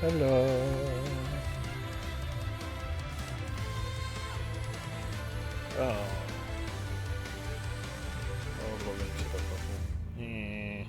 Hello. Oh. Oh, log into the fucking... Yeah.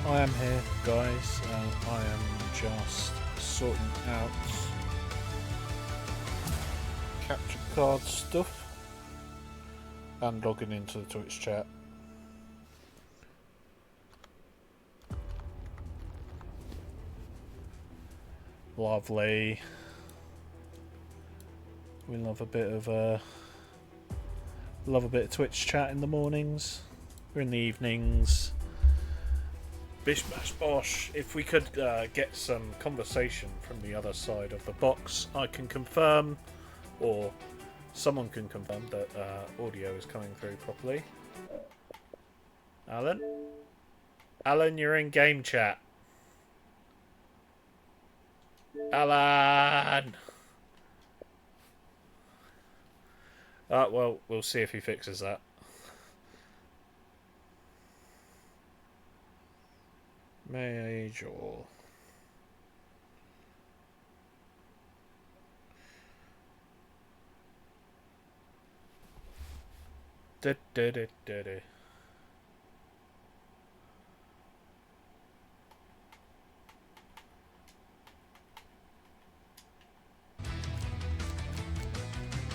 I am here, guys. I am just sorting out capture card stuff and logging into the Twitch chat. Lovely. We love a bit of Twitch chat in the mornings or in the evenings. Bish bash bosh. If we could get some conversation from the other side of the box, I can confirm, or someone can confirm, that audio is coming through properly. Alan? Alan, you're in game chat. Alan! Well, we'll see if he fixes that. Major.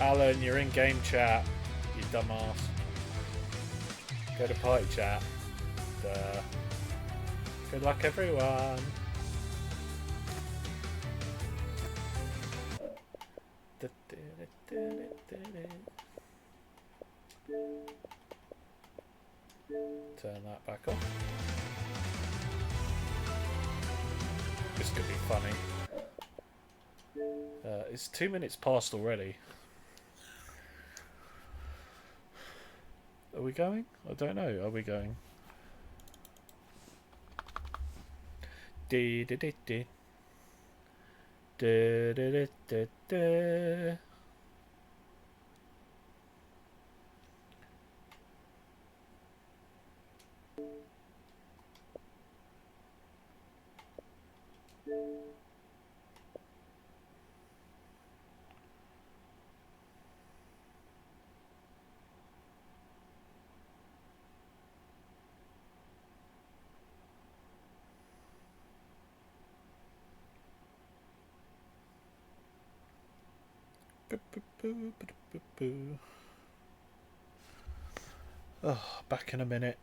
Alan, you're in game chat, you dumbass. Go to party chat. Good luck, everyone. Turn that back on. This could be funny. It's 2 minutes past already. Are we going? I don't know. Are we going? Dee dee dee dee. Da da da da da. Oh, back in a minute.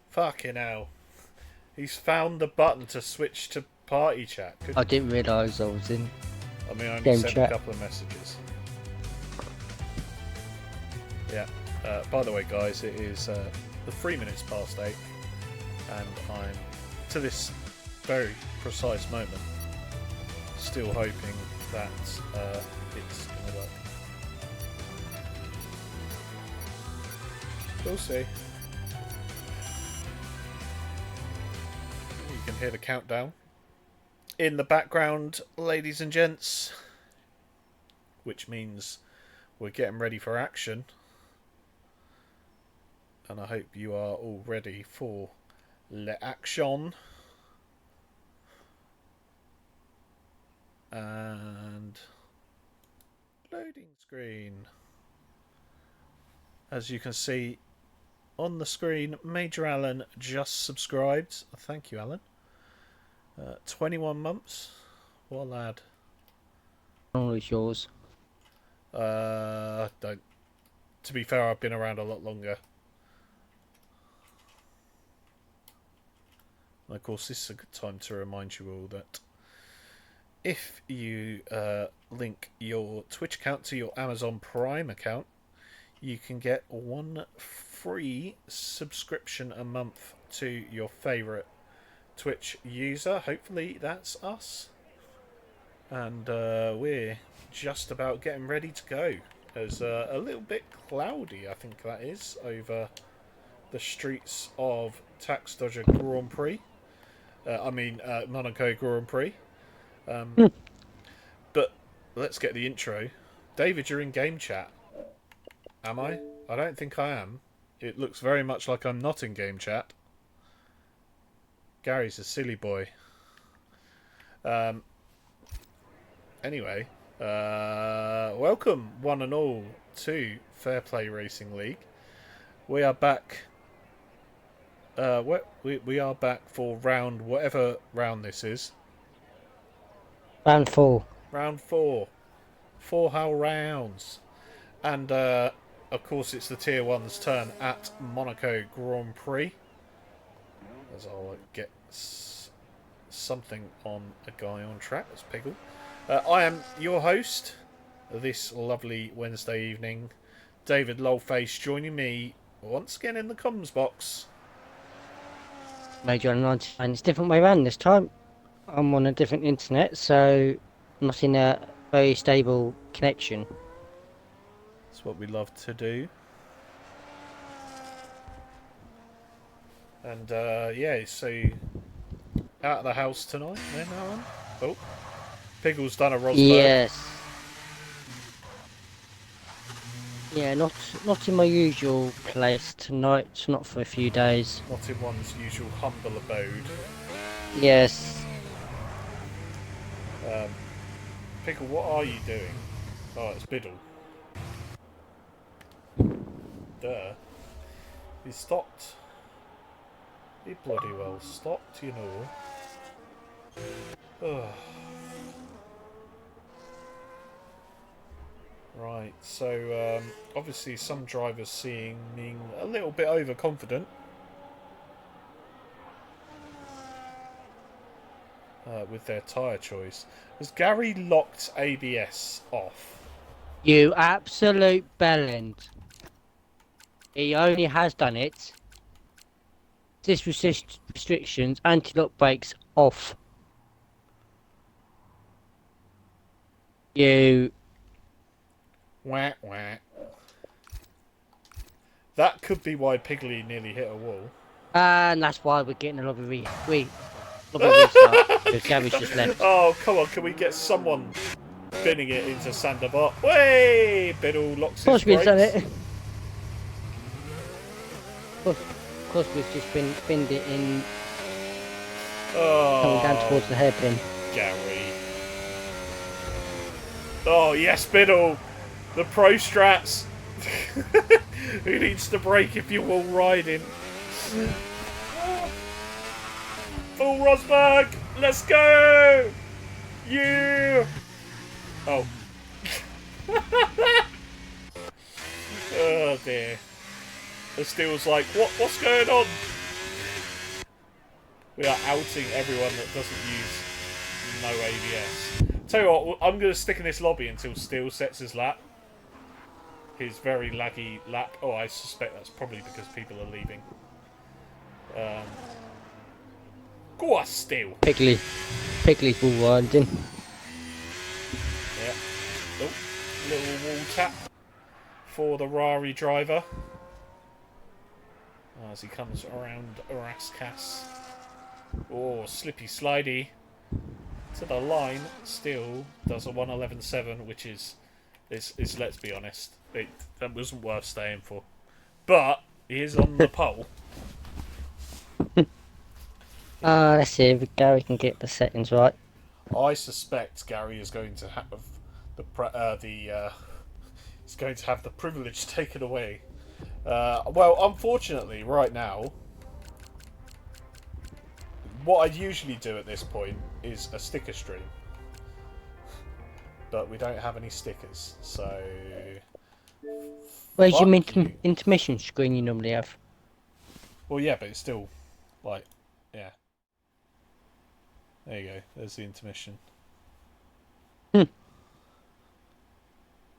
Fucking hell. He's found the button to switch to party chat. I didn't realise I was in. I mean, I only game sent chat. a couple of messages. Yeah. By the way, guys, it is the 3 minutes past 8, and I'm, to this very precise moment, still hoping that it's going to work. We'll see. You can hear the countdown in the background, ladies and gents, which means we're getting ready for action. And I hope you are all ready for l'action. And loading screen. As you can see on the screen, Major Alan just subscribed. Thank you, Alan. 21 months. What a lad. long as yours. Don't. To be fair, I've been around a lot longer. And of course, this is a good time to remind you all that if you link your Twitch account to your Amazon Prime account, you can get 1 free subscription a month to your favourite Twitch user. Hopefully that's us. And we're just about getting ready to go. There's a little bit cloudy, I think that is, over the streets of Tax Dodger Grand Prix. Monaco Grand Prix. But let's get the intro. David, you're in game chat. Am I? I don't think I am. It looks very much like I'm not in game chat. Gary's a silly boy. Anyway, welcome one and all to Fair Play Racing League. We are back. We are back for whatever round this is. Round 4. Round 4. 4 whole rounds. And, of course, it's the Tier 1's turn at Monaco Grand Prix. As I'll get something on a guy on track. That's Piggle. I am your host this lovely Wednesday evening. David Lolface joining me once again in the comms box. Major 99. It's a different way around this time. I'm on a different internet, so not in a very stable connection. That's what we love to do. And yeah, so out of the house tonight, then, Alan? Oh, Piggle's done a Rosberg. Yes. Yeah, not in my usual place tonight. Not for a few days. Not in one's usual humble abode. Yes. Pickle, what are you doing? Oh, it's Biddle. Duh. He stopped. He bloody well stopped, you know. Ugh. Right, so obviously some drivers seeing being a little bit overconfident. With their tyre choice. Has Gary locked ABS off? You absolute bellend. He only has done it. Restrictions, anti-lock brakes off. You. Wah, wah. That could be why Piggly nearly hit a wall. And that's why we're getting a lot of restart. Because Gary's just left. Oh, come on, can we get someone binning it into Sanderbot? Way! Biddle locks his brakes. Done it. Of course, we've just binned it in. Coming down towards the hairpin. Gary. Oh, yes, Biddle. The pro strats. Who needs to brake if you're all riding? Full Rosberg! Let's go! You! Oh. Oh dear. The Steel's like, what's going on? We are outing everyone that doesn't use no ABS. Tell you what, I'm going to stick in this lobby until Steel sets his lap. His very laggy lap. Oh, I suspect that's probably because people are leaving. Go on, Steel. Piggly's ball winding. Yeah. Oh, little wall tap for the Rari driver. As he comes around Raskas. Oh, slippy slidey. To the line, still does a 1:11.7, which is let's be honest, that wasn't worth staying for. But he is on the pole. Let's see if Gary can get the settings right. I suspect Gary is going to have he's going to have the privilege taken away. Well, unfortunately, right now, what I usually do at this point is a sticker stream. but we don't have any stickers, so... Where's your Fuck you. intermission screen you normally have? Well, yeah, but it's still, like, yeah. There you go. There's the intermission.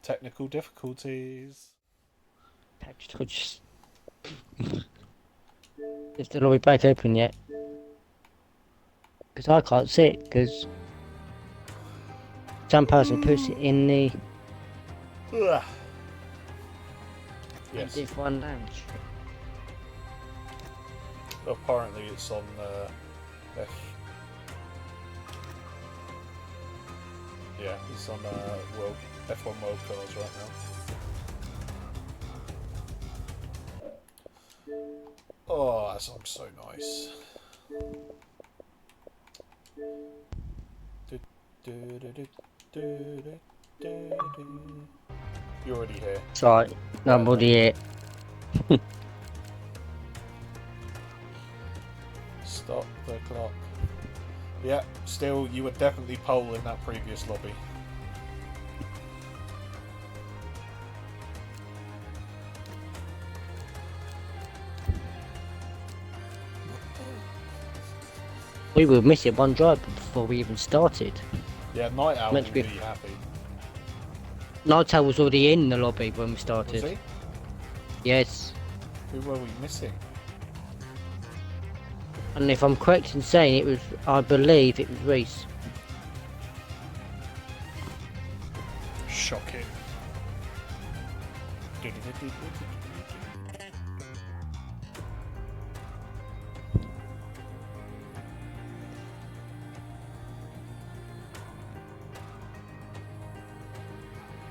Technical difficulties. Just... Is the lobby back open yet? Because I can't see it, because some person puts it in the Ugh. Yes. F1 lounge. Apparently it's on yeah, it's on World F1 World Cars right now. Oh, that song's so nice. You're already here. Sorry, I'm already here. Stop the clock. Yeah, still, you were definitely pole in that previous lobby. We were missing one driver before we even started. Yeah, Night Owl Meant will to be be- happy. Nightail was already in the lobby when we Was started. he? Yes. Who were we missing? And if I'm correct in saying it was, I believe it was Reese. Shocking.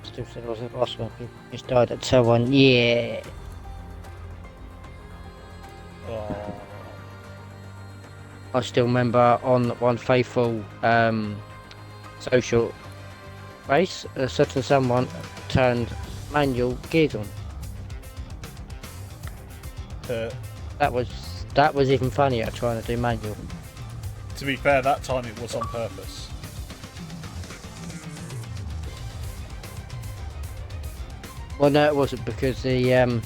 Still said it was the last one. He just died at tail one. Yeah. Oh. I still remember on one faithful social race, a certain someone turned manual gears on. That was even funnier trying to do manual. To be fair, that time it was on purpose. Well, no, it wasn't because the oh,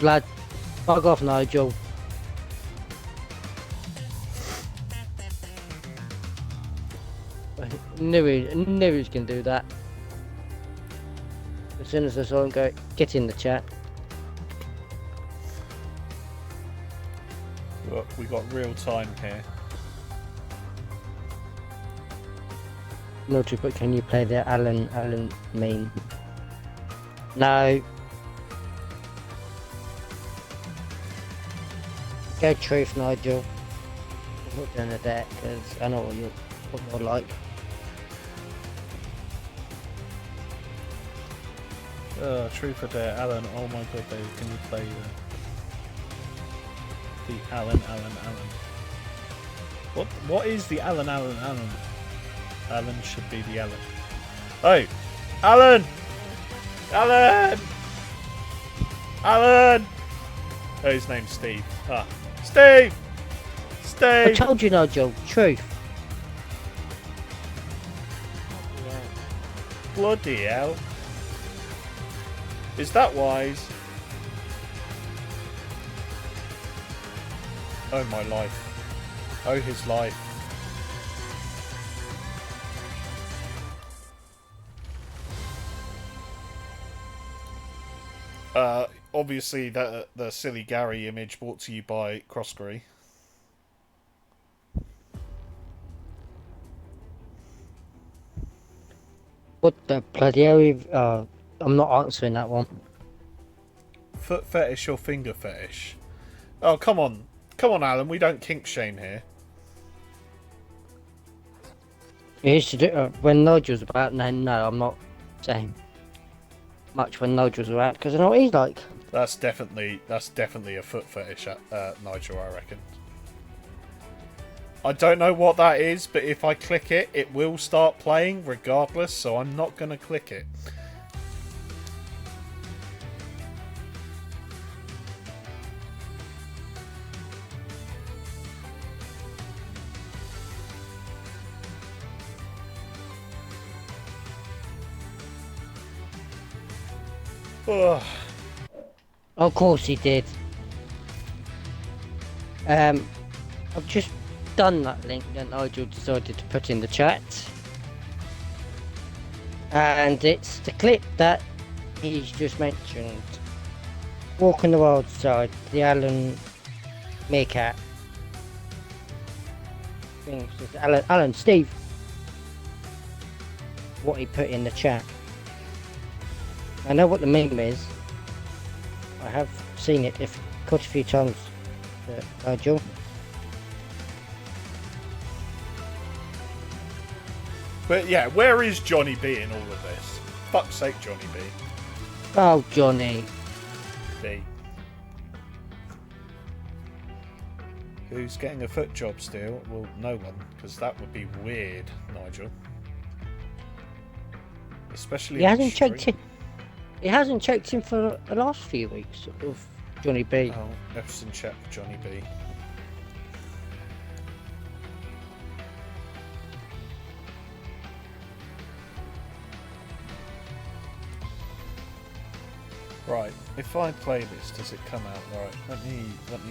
blood, bug off, Nigel. I knew he was gonna do that. As soon as I saw him go, get in the chat. Look, we got real time here. No, but can you play the Alan meme? No. Go truth, Nigel. I'm not doing that because I know what you're like. Truth or dare, Alan. Oh my god, Dave, can you play the Alan? What is the Alan? Alan should be the Alan. Oh, Alan! Oh, his name's Steve. Ah, Steve! I told you, Nigel. Truth. Bloody hell. Is that wise? Oh my life. Oh his life. Obviously the silly Gary image brought to you by Crossbury. What the bloody hell? I'm not answering that one. Foot fetish or finger fetish? Oh, come on. Come on, Alan. We don't kink shame here. You used to do when Nigel's about. No, I'm not saying much when Nigel's about because I know what he's like. That's definitely a foot fetish, Nigel, I reckon. I don't know what that is, but if I click it, it will start playing regardless, so I'm not going to click it. Oh, Of course he did. I've just done that link that Nigel decided to put in the chat. And it's the clip that he's just mentioned. Walk on the Wild Side, the Alan Meerkat. Alan, Steve. What he put in the chat. I know what the meme is. I have seen it quite a few times, Nigel. but yeah, where is Johnny B in all of this? Fuck's sake, Johnny B. Oh, Johnny. B. Who's getting a foot job still? Well, no one, because that would be weird, Nigel. Especially He on hasn't stream. checked in. He hasn't checked in for the last few weeks of Johnny B. Oh, F's in chat for Johnny B. Right, if I play this, does it come out? Right, let me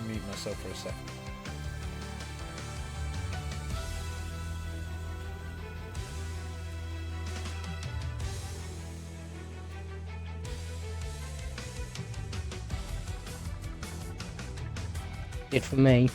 mute myself for a second. Did for me.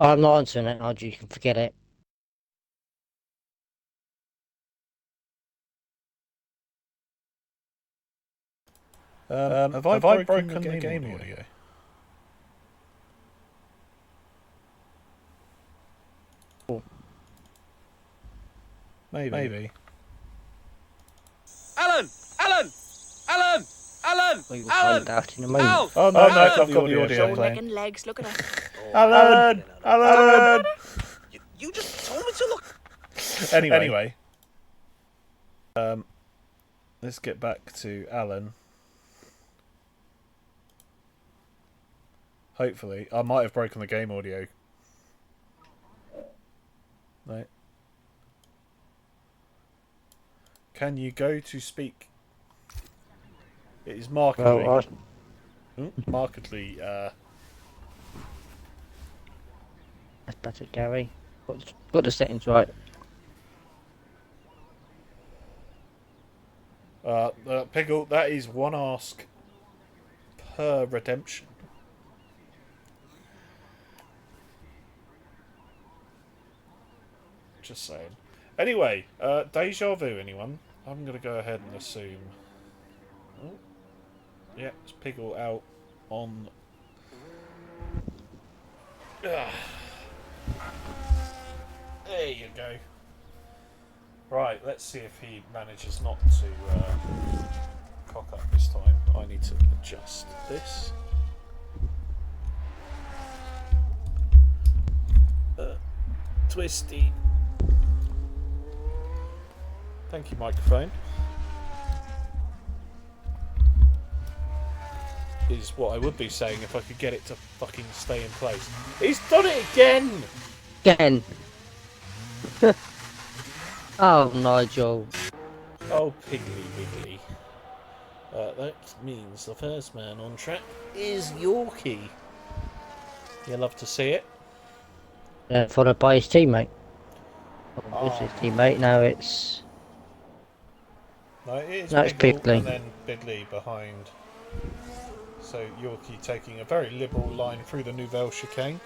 I'm not answering it, Nigel. You can forget it. Have I broken the game audio? Maybe. Alan! Alan! Alan! Alan! We will Alan! find out in a moment. Al! Oh no, Alan! I've got the audio Shoulder, playing. And legs, look at that. Alan! Alan! You just told me to look. Anyway. Let's get back to Alan. Hopefully. I might have broken the game audio. No. Can you go to speak? It is markedly... Well, markedly, that's better, Gary. Got the settings right. Piggle, that is one ask per redemption. Just saying. Anyway, deja vu, anyone? I'm going to go ahead and assume... Oh. Yeah, it's Piggle out on... There you go. Right, let's see if he manages not to cock up this time. I need to adjust this. Twisty. Thank you, microphone. Is what I would be saying if I could get it to fucking stay in place. He's done it again! Again. Oh, Nigel. Oh, Piggly Wiggly. That means the first man on track is Yorkie. You love to see it. Followed by his teammate. Oh. It's his teammate, now it's... No, it is No, it's Piggle Piggly. and then Piggly behind So Yorkie taking a very liberal line through the Nouvelle chicane.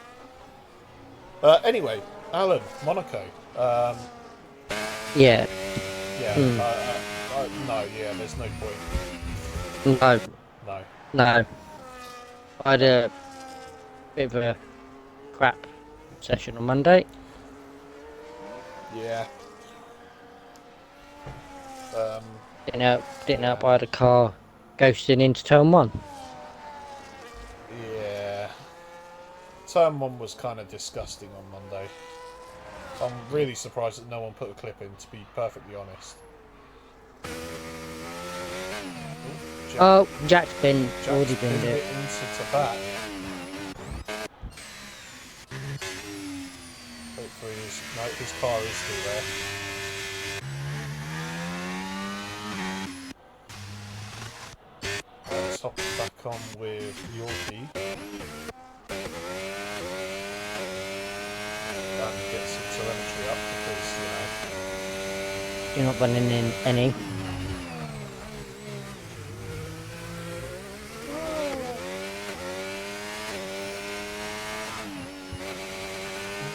Anyway, Alan, Monaco. Yeah. Yeah. Hmm. No. Yeah. There's no point. No. No. No. I had a bit of a crap session on Monday. Yeah. Didn't help. I had a car ghosting into turn 1. Yeah. Turn 1 was kind of disgusting on Monday. I'm really surprised that no one put a clip in, to be perfectly honest. Jack's already been pinned there. it into back. Hopefully his car is still there. Let's hop back on with Yorkie. And get some telemetry up because, You're not running in any.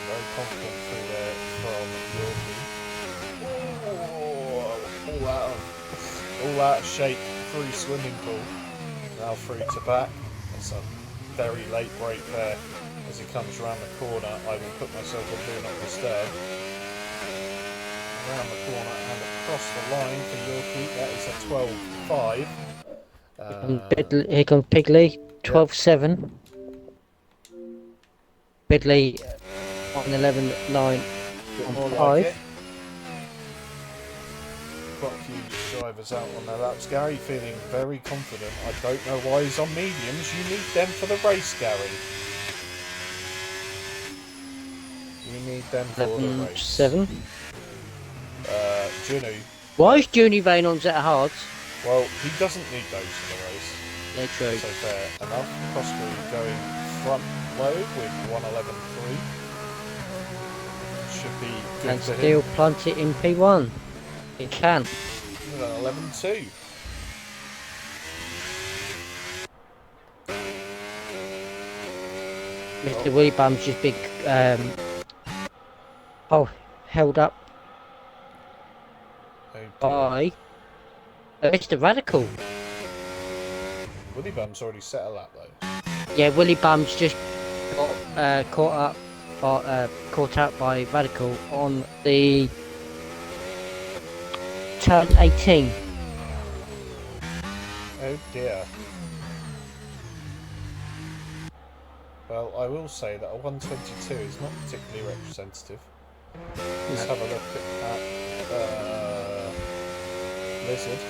very confident through there from Yorkie. All out of shape through swimming pool. Now through to back. That's a very late break there. As he comes around the corner, I will put myself on Do Not Disturb. Around the corner and across the line for Yorkie. That is a 12.5. Here comes Pigley, 12.7. Bidley on 11.9 on More 5. like it. Quite a few drivers out on their laps. Gary feeling very confident. I don't know why he's on mediums. You need them for the race, Gary. You need them for the race. 7. Junu. Why is Junie Vane on Zeta Hards? Well, he doesn't need those for the race. They're true. So fair enough. Crosby going front load with 111.3. Should be good And for still him. plant it in P1. It can. 11.2. Mr. Willie Bum's just big. Held up by Mr. Radical. Willie Bum's already set a lap though. Yeah, Willie Bum's just got caught out by Radical on the turn 18. Oh dear. Well, I will say that a 122 is not particularly representative. Let's have a look at Lizard.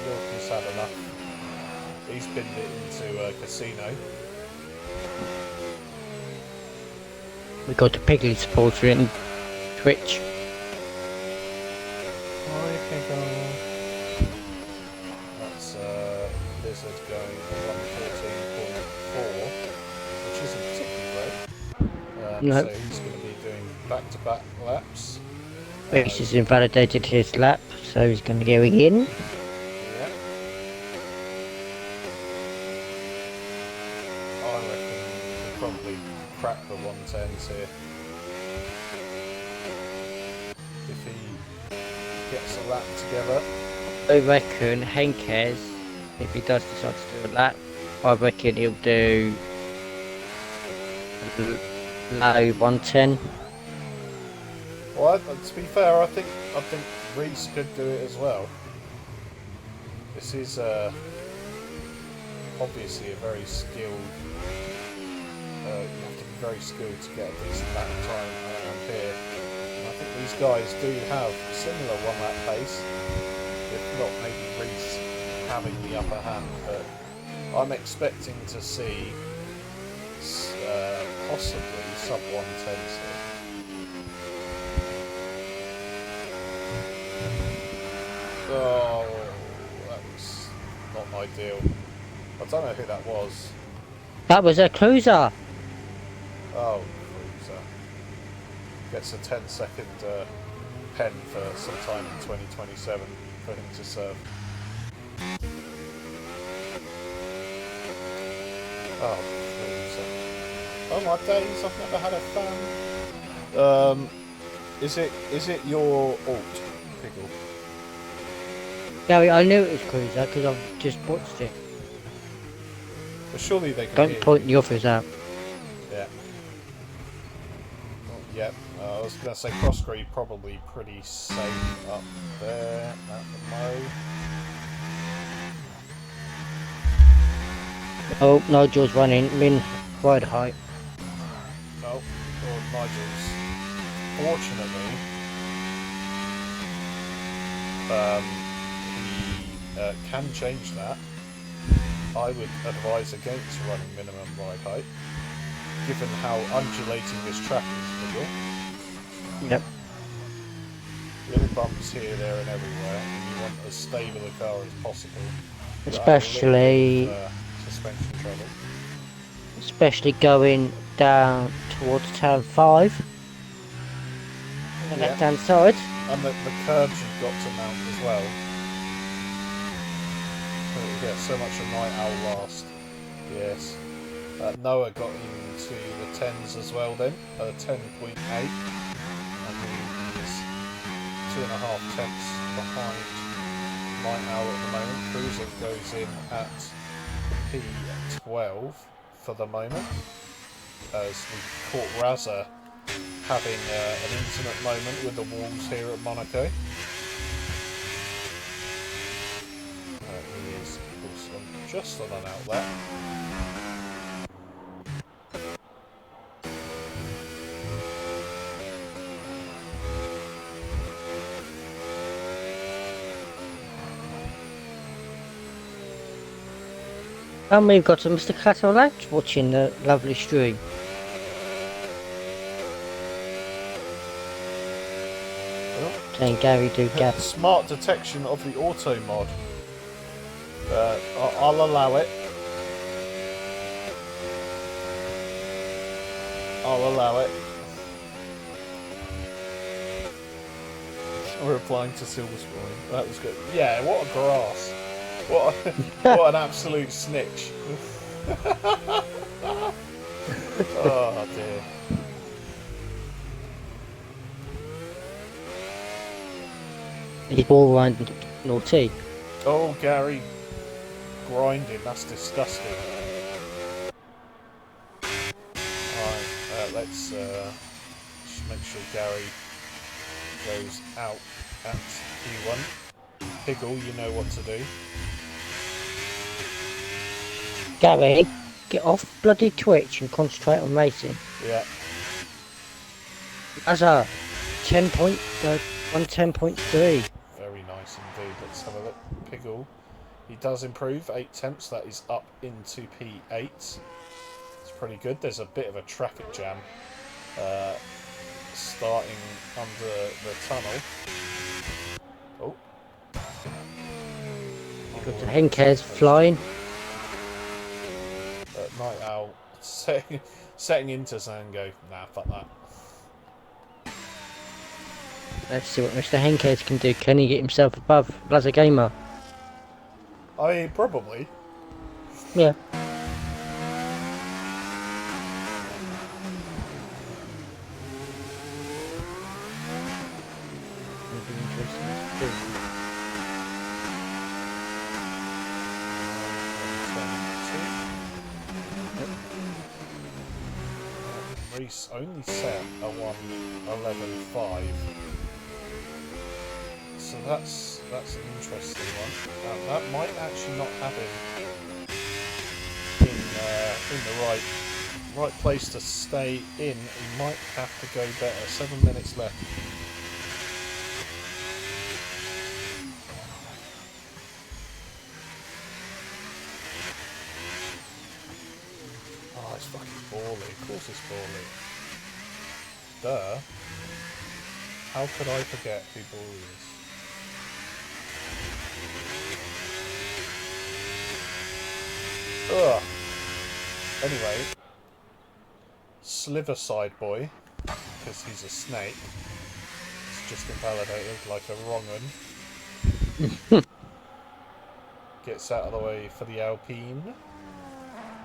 Yorkie's had enough. He's binned it into a casino. We got the Pigley supporter in Twitch. That's Lizard going 114.4, which isn't particularly great. No. So he's going to be doing back-to-back laps. Which has invalidated his lap, so he's going to go again. Yeah. I reckon he'll probably crack the 110s here. If he gets a lap together. I reckon Henkes, if he does decide to do a lap, I reckon he'll do low 110. Well, to be fair, I think Reese could do it as well. This is obviously a very skilled. You have to be very skilled to get a decent lap time around here. And I think these guys do have similar one-lap pace, if not maybe Reese having the upper hand. But I'm expecting to see possibly sub 110s here. Oh, that's not ideal. I don't know who that was. That was a cruiser. Oh, cruiser. Gets a 10-second pen for some time in 2027 for him to serve. Oh, please. Oh my days, I've never had a fan. Is it your alt, Pickle? Gary, I knew it was Cruiser because I've just watched it. But surely they can Don't hear point you. the others out. Yeah. Oh, yep. I was going to say Crossgrave probably pretty safe up there at the mo. Oh, Nigel's running. Min wide height. Oh, Nigel's. Fortunately, he can change that. I would advise against running minimum ride height, given how undulating this track is. Yep. Little bumps here, there, and everywhere, and you want as stable a car as possible. Especially, suspension trouble. especially going down towards turn 5. On the left-hand side. And the curbs you've got to mount as well. Yeah, so much a night owl last. Yes. Noah got into the 10s as well then. 10.8. And he is 2.5 tenths behind night owl at the moment. Cruiser goes in at P12 for the moment. As we caught Raza having an intimate moment with the walls here at Monaco. He is, of course, just on an outlet. And we've got a Mr. Catalan watching the lovely stream. Saying Gary do Gary. Smart detection of the auto mod. I'll allow it. I'll allow it. We're applying to Silver Spawning. That was good. Yeah, what a grass. What an absolute snitch. Oh dear. He's ball around naughty. Oh, Gary. Grinding, that's disgusting. Alright, let's just make sure Gary goes out at P1. Piggle, you know what to do. Gary, get off bloody Twitch and concentrate on racing. Yeah. As a 110.3. Very nice indeed. Let's have a look. Piggle. He does improve 8 tenths. That is up into P8. It's pretty good. There's a bit of a traffic jam starting under the tunnel. Oh. Got the Henkers flying. Night Owl setting into Zango. Nah, fuck that. Let's see what Mr. Henkers can do. Can he get himself above Blazer Gamer? I mean, probably. Yeah. Reese only set a 1:11.5, so that's an interesting one. That might actually not have him in the right place to stay in. He might have to go better. 7 minutes left. Oh, it's fucking bally. Of course it's bally. Duh. How could I forget who bally is? Ugh. Anyway. Sliverside boy, because he's a snake, is just invalidated like a wrong one. Gets out of the way for the Alpine,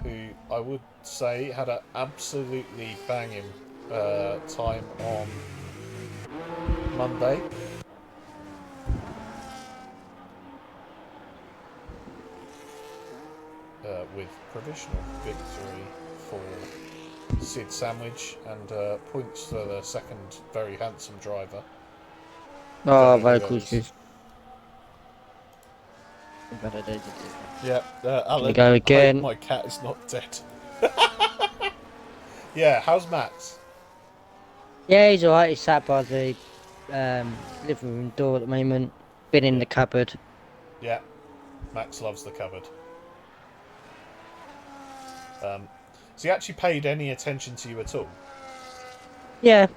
who I would say had an absolutely banging time on Monday. With provisional victory for Sid Sandwich and points to the second very handsome driver. Oh, Don't know very who cool. that is. Here Alan, we go I hope again. my cat is not dead. Yeah, how's Max? Yeah, he's alright. He's sat by the living room door at the moment. Been in Yeah. the cupboard. Yeah, Max loves the cupboard. Has he actually paid any attention to you at all? Yeah.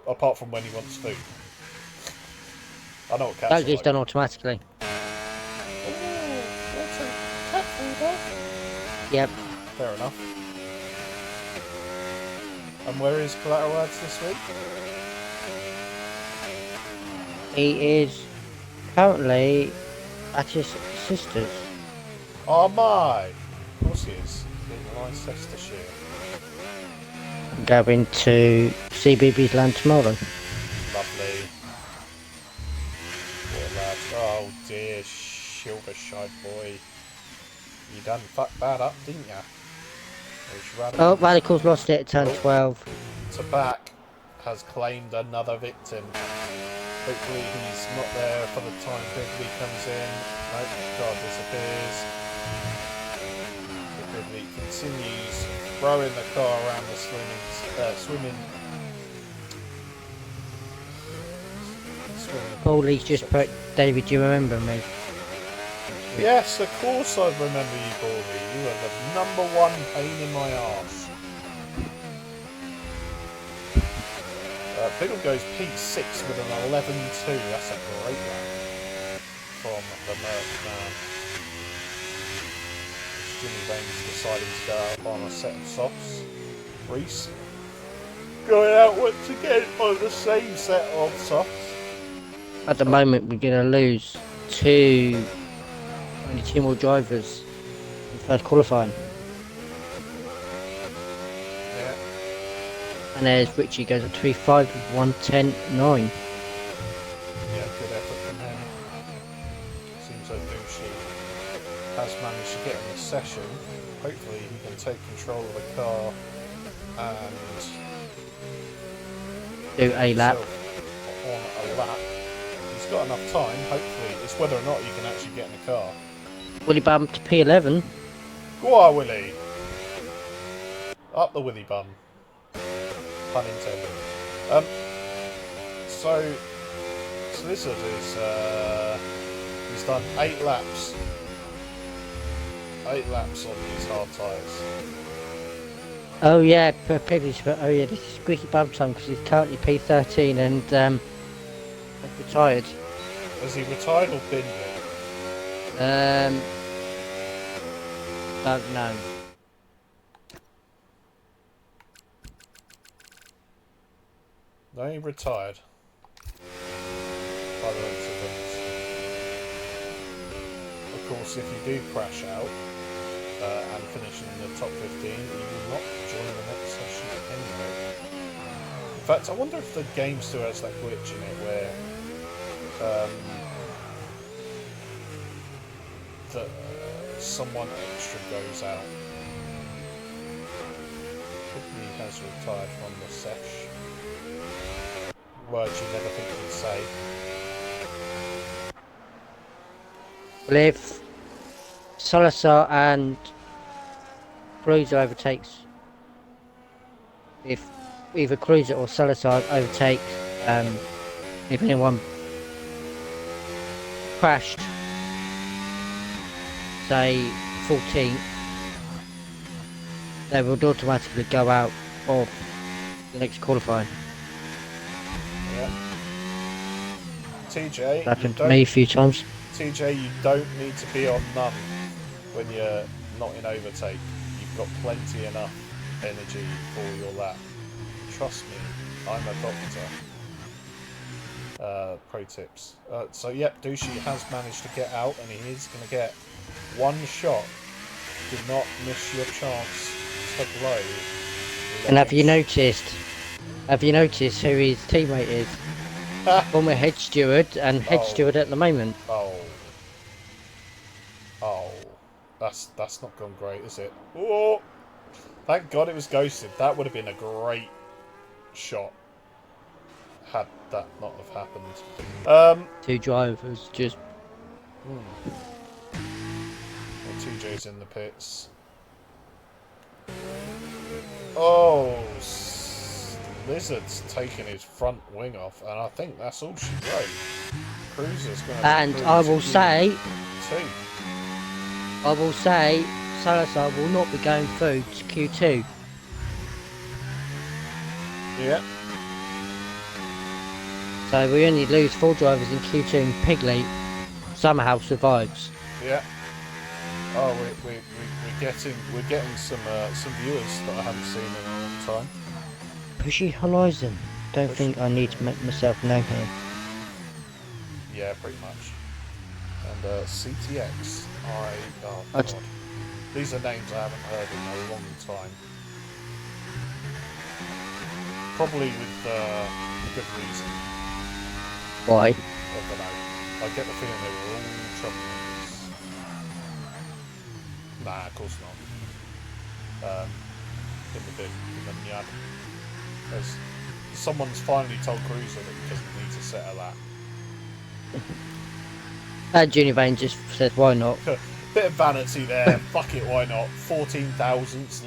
Apart from when he wants food. I know what cats That are gets like. done automatically. Yep. Fair enough. And where is Collateral Ads this week? He is currently at his sister's. Oh my! Of course he is. In Leicestershire. Going to CBBS land tomorrow. Lovely. Poor lad. Oh dear, Silvershire boy. You done fucked that up, didn't ya? Oh, Radicals lost it at turn 12. Tabak has claimed another victim. Hopefully he's not there for the time Quigley comes in. Nope, car disappears. Quigley continues throwing the car around the swimming. Paulie's just put, David, do you remember me? Yes, of course I remember you, Baldy. You are the #1 pain in my arse. Biddle goes P6 with an 11.2. That's a great lap from the Merc man. Jimmy Baines deciding to go out on a set of softs. Reese going out once again on the same set of softs. At the moment, we're going to lose only two more drivers in first qualifying. Yeah. And there's Richie goes at 3.5 with 1:10.9. Yeah, good effort from him. Seems like Douchey has managed to get in the session. Hopefully he can take control of the car and Do a lap. on a lap. He's got enough time, hopefully. It's whether or not you can actually get in the car. Willie Bum to P11. Go on, Willie! Up the Willie bum. Pun intended. So Lizard is he's done 8 laps. 8 laps on these hard tyres. Oh yeah, this is squeaky bum time because he's currently P13 and retired. Has he retired or binned it? Don't know. No, he retired. By the looks of things. Of course, if you do crash out and finish in the top 15, you will not join the next session anyway. In fact, I wonder if the game still has that glitch in it where someone extra goes out. He has retired from the sesh. Words you never think you'd say. Well, if Salazar and Cruiser overtakes, if either Cruiser or Salazar overtakes, if anyone crashed, say 14th, they would automatically go out of the next qualifying. Yeah. TJ, Happened to me a few times. TJ, you don't need to be on none when you're not in overtake. You've got plenty enough energy for your lap. Trust me. I'm a doctor. Pro tips. So yep, Douchey has managed to get out, and he is going to get one shot. Do not miss your chance to blow. And have you noticed who his teammate is? Former head steward and head steward at the moment. Oh, that's not gone great, is it? Oh, thank God it was ghosted. That would have been a great shot had that not have happened. Two drivers just. TJ's in the pits. Oh, Lizard's taking his front wing off, and I think that's all she wrote. Cruiser's going to. And I will say, Salazar will not be going through to Q2. Yeah. So we only lose 4 drivers in Q2, and Pigley somehow survives. Yeah. Oh, we're getting some viewers that I haven't seen in a long time. Pushy Horizon. Don't think I need to make myself known here. Yeah, pretty much. And CTX. Oh God. These are names I haven't heard in a long time. Probably with good reason. Why? I don't know. I get the feeling they were all troublemaking. Nah, of course not. In the yard. Someone's finally told Cruiser that he doesn't need to settle that. Junior Vane just said, why not? Bit of vanity there. Fuck it, why not? 14 thousandths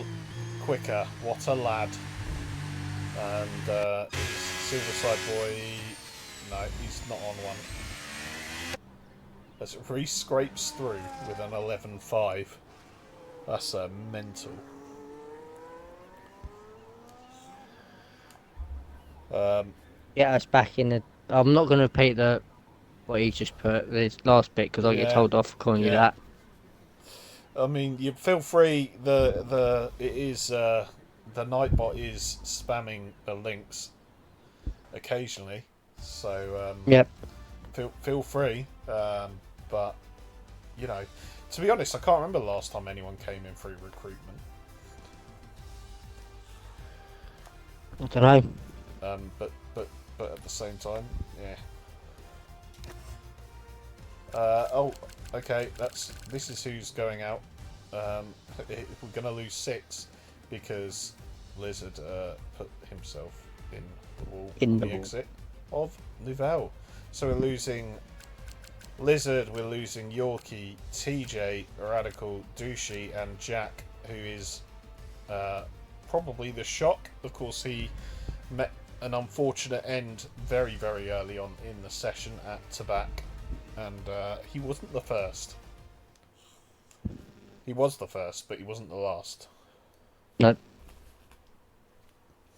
quicker. What a lad. And Silverside Boy... No, he's not on one. As Reese scrapes through with an 11.5. That's mental. Yeah, it's back in the... I'm not going to repeat what he just put, this last bit, because I get told off for calling you that. I mean, you feel free. The Nightbot is spamming the links occasionally, so yep. Feel free. But you know, to be honest, I can't remember the last time anyone came in through recruitment. I don't know. But at the same time, yeah. Okay. This is who's going out. We're gonna lose 6 because Lizard put himself in the wall in the exit of Nouvelle. So we're losing Lizard, we're losing Yorkie, TJ, Radical, Douchey, and Jack, who is probably the shock. Of course, he met an unfortunate end very, very early on in the session at Tabac, and he wasn't the first. He was the first, but he wasn't the last. No.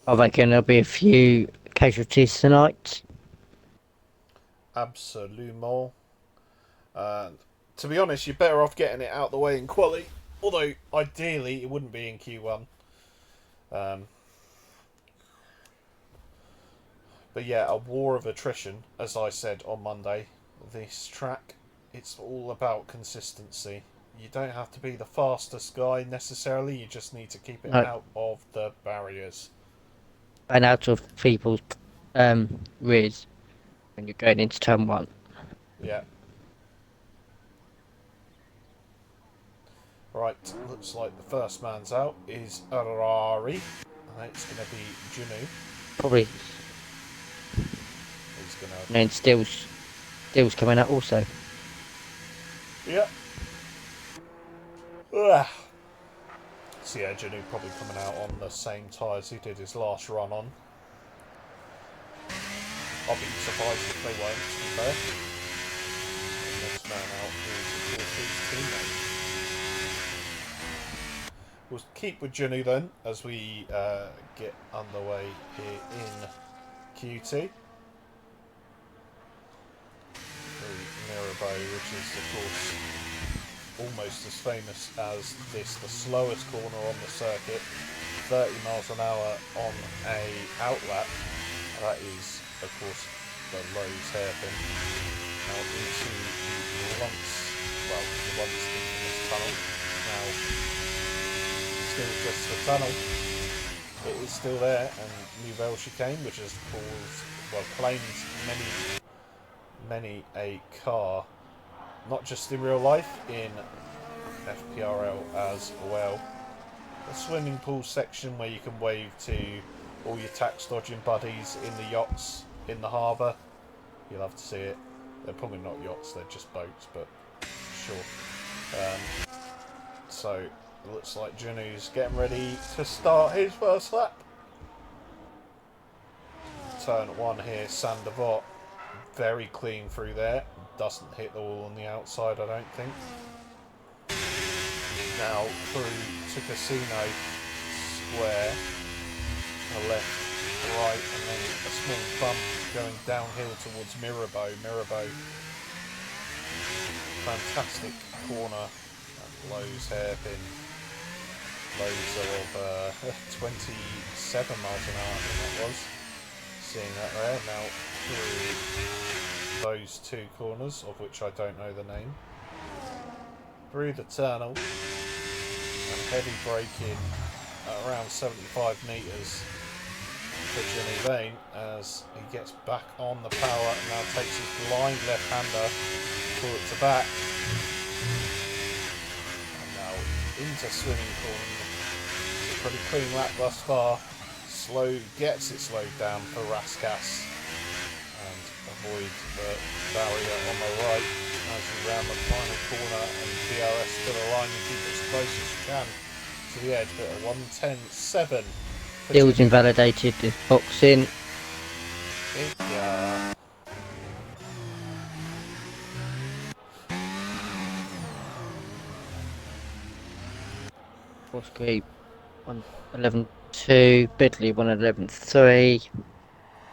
I reckon there'll be a few casualties tonight. Absolument. To be honest, you're better off getting it out the way in quali. Although, ideally, it wouldn't be in Q1. But yeah, a war of attrition, as I said on Monday. This track, it's all about consistency. You don't have to be the fastest guy necessarily. You just need to keep it out of the barriers. And out of people's rears when you're going into turn 1. Yeah. Right, looks like the first man's out is Arari. It's going to be Juno. Probably. He's gonna... And then Steele's coming out also. Yeah. Ugh. So yeah, Juno probably coming out on the same tyres he did his last run on. I'll be surprised if they won't, to be fair. The next man out is, of course, his teammate. We'll keep with Juno then, as we get underway here in QT. Mirabeau, which is, of course, almost as famous as this, the slowest corner on the circuit, 30 miles an hour on a outlap. That is, of course, the Lowe's hairpin. Now into the once infamous tunnel. Now, still just the tunnel. It is still there, and Nouvelle Chicane, which has claimed many a car, not just in real life, in FPRL as well. The swimming pool section where you can wave to all your tax dodging buddies in the yachts in the harbour. You'll have to see it. They're probably not yachts, they're just boats, but sure. So it looks like Junu's getting ready to start his first lap. Turn 1 here, Sandevot, very clean through there. Doesn't hit the wall on the outside, I don't think. Now through to Casino Square, a left, right, and then a small bump going downhill towards Mirabeau. Fantastic corner. Lowe's hairpin. Loads of 27 miles an hour, I think that was. Seeing that there. Now through those two corners, of which I don't know the name. Through the tunnel. And heavy braking at around 75 metres for Jimmy Vane as he gets back on the power and now takes his blind left-hander forward to back. And now into swimming pool. It's a pretty clean lap thus far. Gets it slowed down for Raskas and avoid the barrier on the right as we round the final corner and DRS to the line and keep as close as you can to the edge, but a 1:10.7. Field's invalidated, this box in. Yeah. Force creep 1:11.2, Bidley 1:11.3.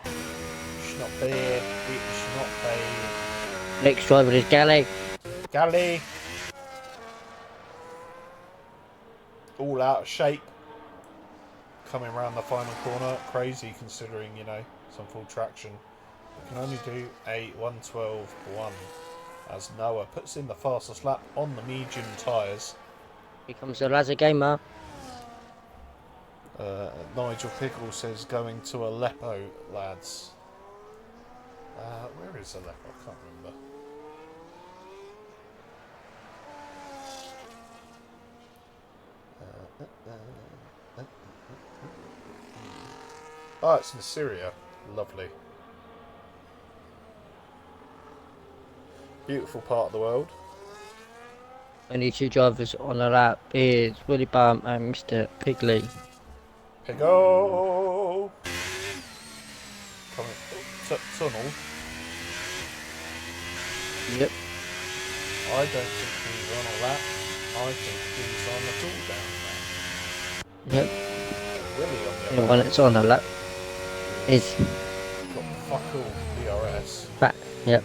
It's not bad. It's not bad. Next driver is Galley. Galley. All out of shape. Coming around the final corner. Crazy considering, you know, some full traction. We can only do a 1:12.1 as Noah puts in the fastest lap on the medium tyres. Here comes the Lazar gamer. Nigel Pickle says going to Aleppo, lads. Where is Aleppo? I can't remember. Oh, it's in Syria. Lovely. Beautiful part of the world. Only two drivers on the lap is Willie Bum and Mr. Pigley. Piggo! Coming tunnel. Yep. I don't think he's on a lap. I think he's on the cool down lap. Yep. Willie on the The other one that's on the lap is got fuck all DRS. back. Yep.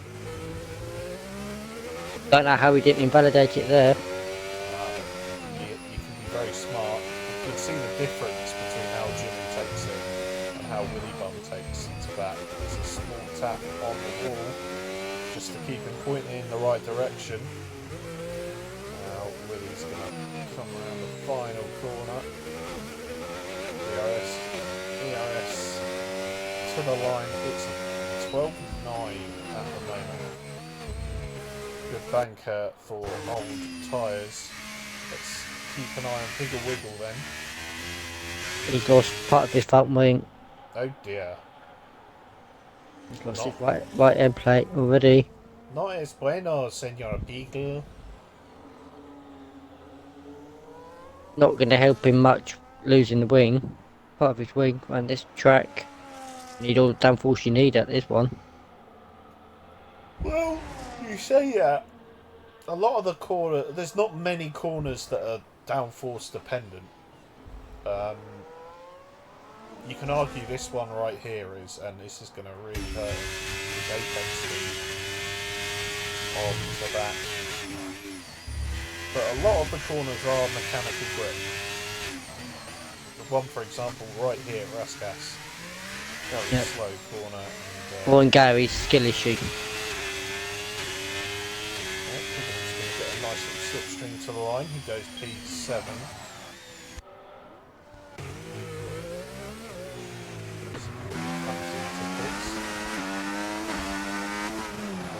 Don't know how we didn't invalidate it there. You can be very smart. You can see the difference between how Jimmy takes it and how Willie Bum takes it to back. There's a small tap on the wall just to keep him pointing in the right direction. Now Willie's going to come around the final corner. ERS to the line. It's 12.9 at the moment. Good banker for old tyres. Let's keep an eye on Piggle Wiggle then. He's lost part of his front wing. Oh dear. He's lost his right end plate already. No es bueno, Senor Piggle. Not going to help him much losing the wing. Part of his wing on this track. Need all the downforce you need at this one. Well, you say that. A lot of the corner, there's not many corners that are downforce dependent. You can argue this one right here is, and this is going to really hurt his apex speed on the back. But a lot of the corners are mechanical grip. The one, for example, right here, Raskas. Very Yep. slow corner. And, Or in Gary's skill issue. Pickle's going to get a nice little slipstring to the line. He goes P7. Comes into pits.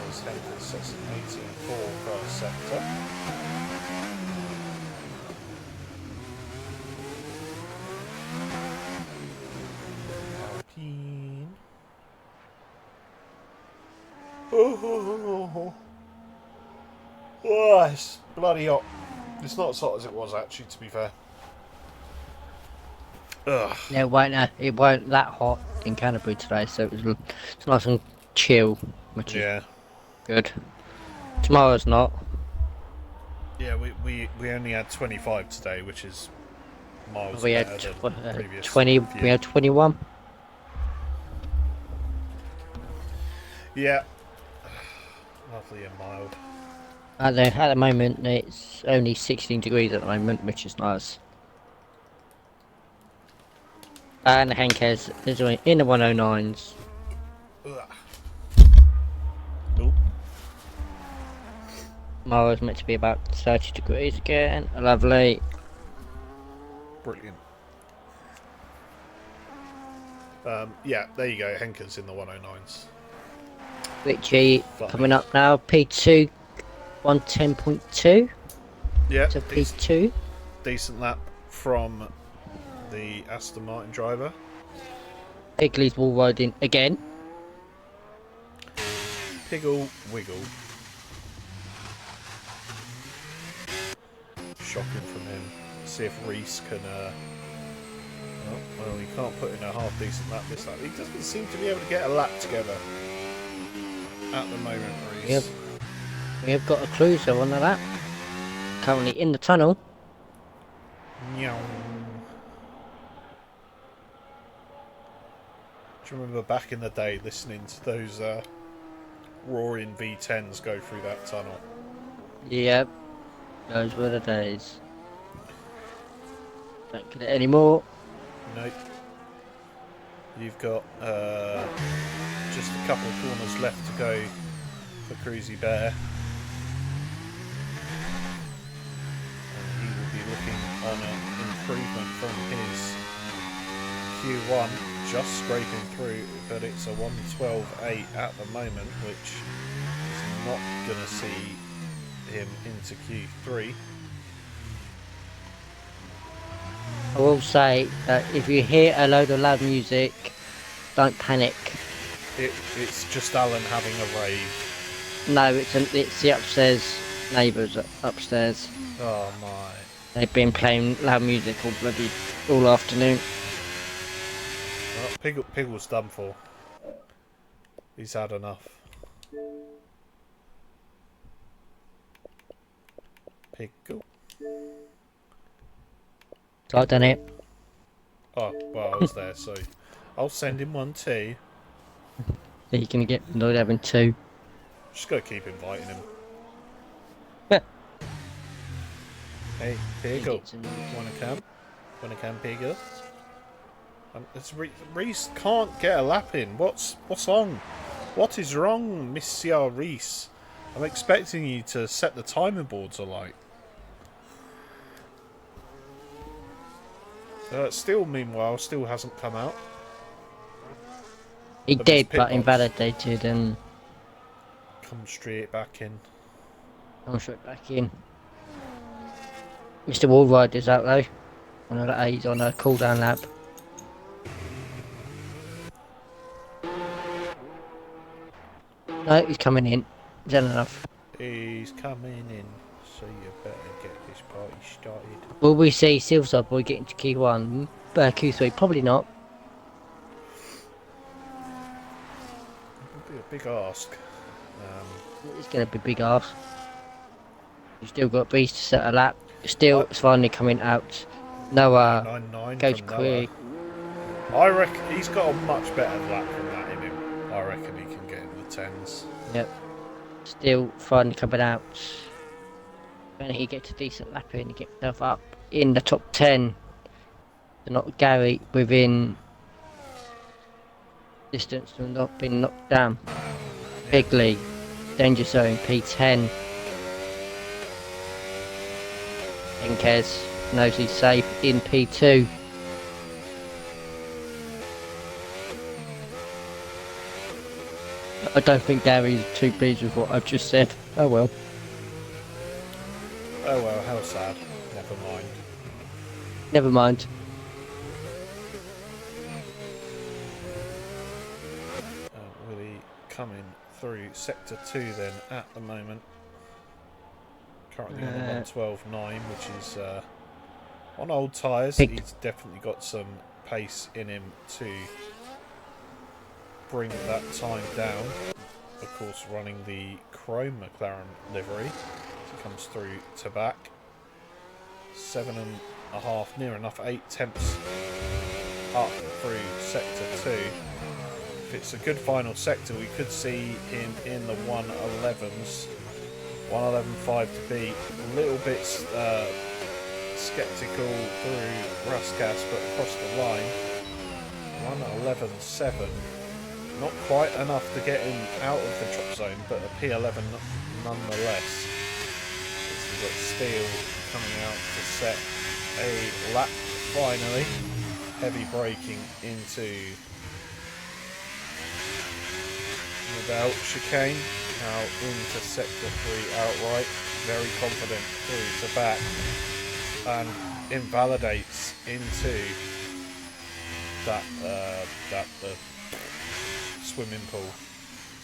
As Henkel sets an 18.4 first sector. Alpine. Oh, it's bloody hot. It's not as hot as it was actually, to be fair. Ugh. Yeah, it won't that hot in Canterbury today, so it's nice and chill, which is Yeah. good. Tomorrow's not. Yeah, we only had 25 today, which is miles We better had than previous 20. few. We had 21. Yeah. Lovely and mild. At the moment, it's only 16 degrees at the moment, which is nice. And the Henkes is in the 109s. Ugh. Oh, Tomorrow's meant to be about 30 degrees again. Lovely. brilliant. Yeah, there you go. Henker's in the 109s. Richie Fine. coming up now. P2 110.2 Yeah, to P2. decent lap from the Aston Martin driver. Pigley's wall riding again. Piggle wiggle. Shocking from him. See if Reese can. Oh, well, he can't put in a half decent lap this lap. He doesn't seem to be able to get a lap together at the moment, Reese. Yep. We have got a cruiser on the lap. Currently in the tunnel. Meow. Do you remember back in the day listening to those roaring V10s go through that tunnel? Yep. Those were the days. Don't get it anymore. Nope. You've got just a couple of corners left to go for Cruisy Bear. And he will be looking on an improvement from his Q1, just scraping through, but it's a 112.8 at the moment, which is not going to see him into Q3. I will say that if you hear a load of loud music, don't panic. It's just Alan having a rave. No, it's the upstairs neighbours upstairs. Oh my. They've been playing loud music all afternoon. Well, Piggle's done for. He's had enough. Piggle. So I've done it. Oh, well, I was there, so I'll send him one too. So you're gonna get annoyed having two. Just gotta keep inviting him. Hey, Piggle. Wanna come? Wanna come, Piggle? Reese can't get a lap in. What's wrong? What is wrong, Monsieur Reese? I'm expecting you to set the timing boards alight. Still, meanwhile, still hasn't come out. He Of his did, pit but box. invalidated and Come straight back in. I'm straight back in. Mr. Wallrider's out though. I know that he's on a cool down lap. No, he's coming in. Is that enough? He's coming in, so you better get this party started. Will we see Silver Boy getting to Q1? Q3? Probably not. It'll be a big ask. It's going to be big ass. You've still got Beast to set a lap. Still, it's finally coming out. Noah 9.9 goes from Noah. quick. I reckon he's got a much better lap than that in him. I reckon he can get in the 10s. Yep. Still finally coming out. When he gets a decent lap in, he gets himself up in the top 10. So not Gary within Distance to not being knocked down. Pigley, danger zone, P10. Inkez knows he's safe in P2. I don't think Gary's too pleased with what I've just said. Oh well. Oh well, how sad. Never mind. Never mind. Willie coming through sector 2 then at the moment. Currently on a 1:12.9, which is on old tyres. He's definitely got some pace in him to bring that time down. Of course, running the chrome McLaren livery. As he comes through to back. 7.5, near enough 8 tenths up through sector 2. If it's a good final sector, we could see him in the 1:11s. 1:11.5 to beat. A little bit sceptical through Raskas, but across the line. 1:11.7. Not quite enough to get him out of the drop zone, but a P11 nonetheless. We've got Steele coming out to set a lap finally. Heavy braking into without chicane. Now into sector 3 outright. Very confident through to back. And invalidates into that swimming pool.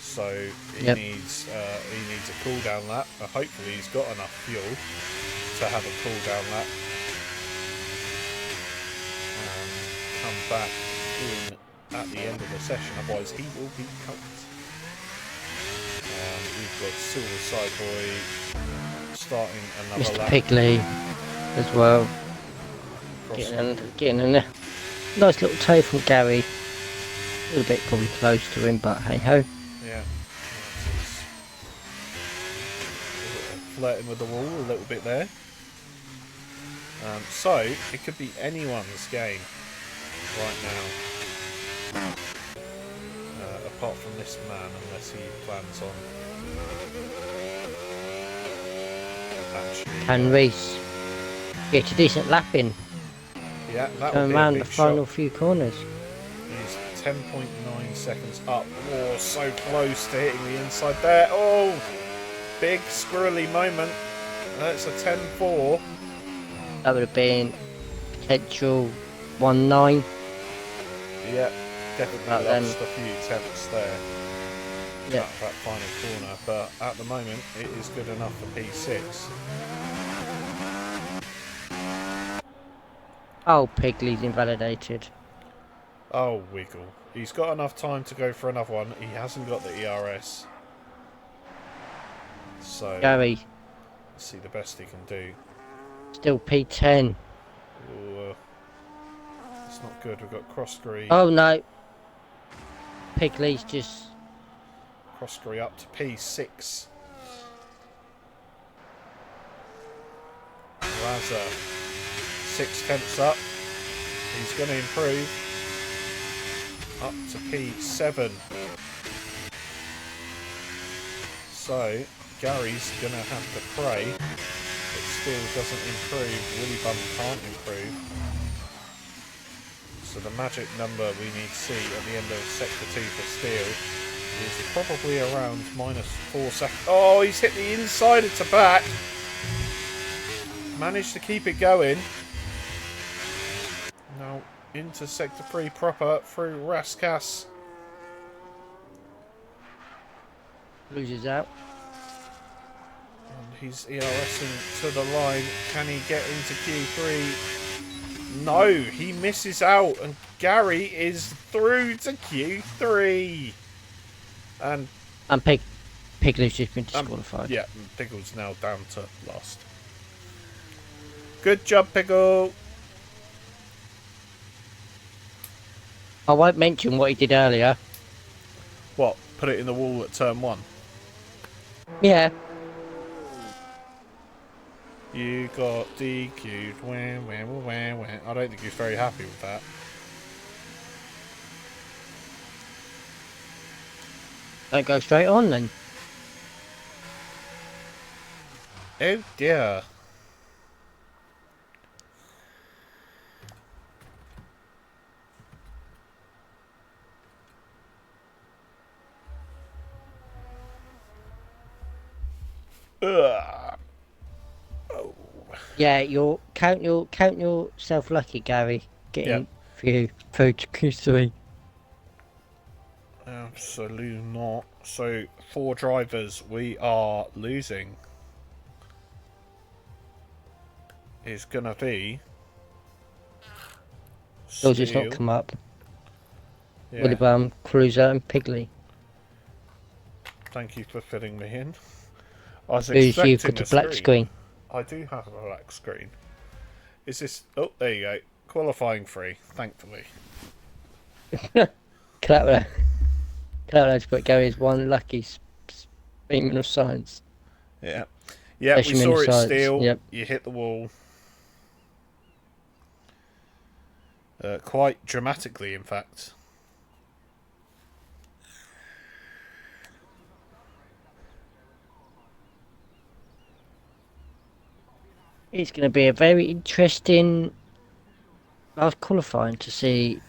So he needs a cool down lap. Hopefully he's got enough fuel to have a cool down lap. And come back in at the end of the session, otherwise he will be cut. We've got Suicide Boy starting another Mr. lap. Pigley as well. Getting in there. Nice little toe from Gary. A little bit probably close to him, but hey ho. Yeah. Flirting with the wall a little bit there. So it could be anyone's game right now. Apart from this man, unless he plans on actually. And Reese get a decent lap in. Yeah, that Going would be around a the big final shot. few corners. He's 10.9 seconds up. Oh, so close to hitting the inside there. Oh, big squirrely moment. That's a 10.4. That would have been potential 1.9. Yeah, definitely Right lost a few tenths there. Yeah. That final corner, but at the moment it is good enough for P6. Oh, Pigley's invalidated. Oh, wiggle. He's got enough time to go for another one. He hasn't got the ERS. So, Gary, let's see the best he can do. still P10. Ooh, it's not good. We've got Crossgree. Oh no. Pigley's just... Crossgree up to P6. Razza 6 tenths up. He's going to improve up to P7. So Gary's going to have to pray it still doesn't improve. Willy Bum can't improve. So the magic number we need to see at the end of sector 2 for Steele is probably around -4 seconds. Oh, he's hit the inside to back. Managed to keep it going. Now into sector 3 proper through Raskas. loses out. And he's ERSing to the line. Can he get into Q3? No, he misses out. And Gary is through to Q3. And Pigley's just been disqualified. yeah, Piggle's now down to last. Good job, Piggle. I won't mention what he did earlier. What? Put it in the wall at turn 1? Yeah. You got DQ'd. Wah, wah, wah, wah. I don't think he's very happy with that. Don't go straight on then. Oh dear. Ugh. Oh. Yeah, you'll count yourself lucky, Gary, Yep. getting through to Q3. Absolutely not. So 4 drivers we are losing is gonna be They'll just not Steel. come up. Yeah. William, Cruiser, and Pigley. Thank you for filling me in. I was Who's you've expecting got a a black screen. I do have a black screen. Is this? Oh, there you go. Qualifying free, thankfully. Clapper. Clapper's put Gary's one lucky specimen of science. Yeah. Yeah, we Specimen saw of it science. steal. Yep. You hit the wall. Quite dramatically, in fact. It's going to be a very interesting last qualifying to see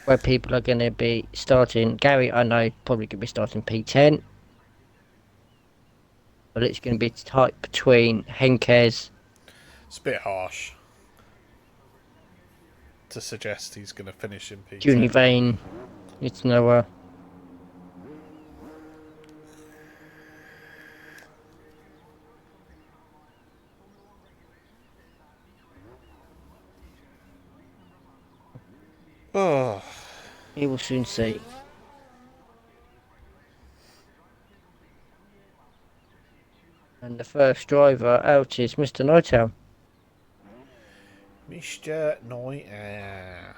where people are going to be starting. Gary, I know, probably going to be starting P10. But it's going to be tight between Henkes. It's a bit harsh to suggest he's going to finish in P10. Junivane, it's Noah. Oh. We will soon see. And the first driver out is Mr. Nightown. Mr. Noyer.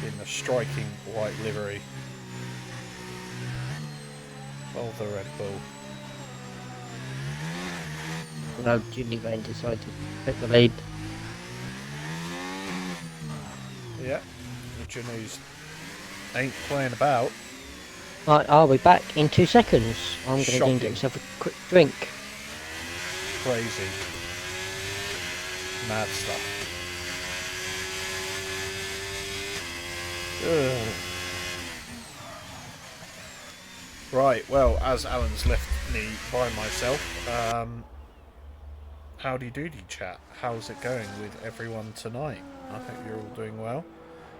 In the striking white livery. Well, the Red Bull. No, Junivane decided to take the lead. Yeah. The Janews ain't playing about. Right, I'll be back in 2 seconds. I'm going to go and Shocking. get myself a quick drink. Crazy. Mad stuff. Ugh. Right, well, as Alan's left me by myself, howdy doody chat. How's it going with everyone tonight? I hope you're all doing well.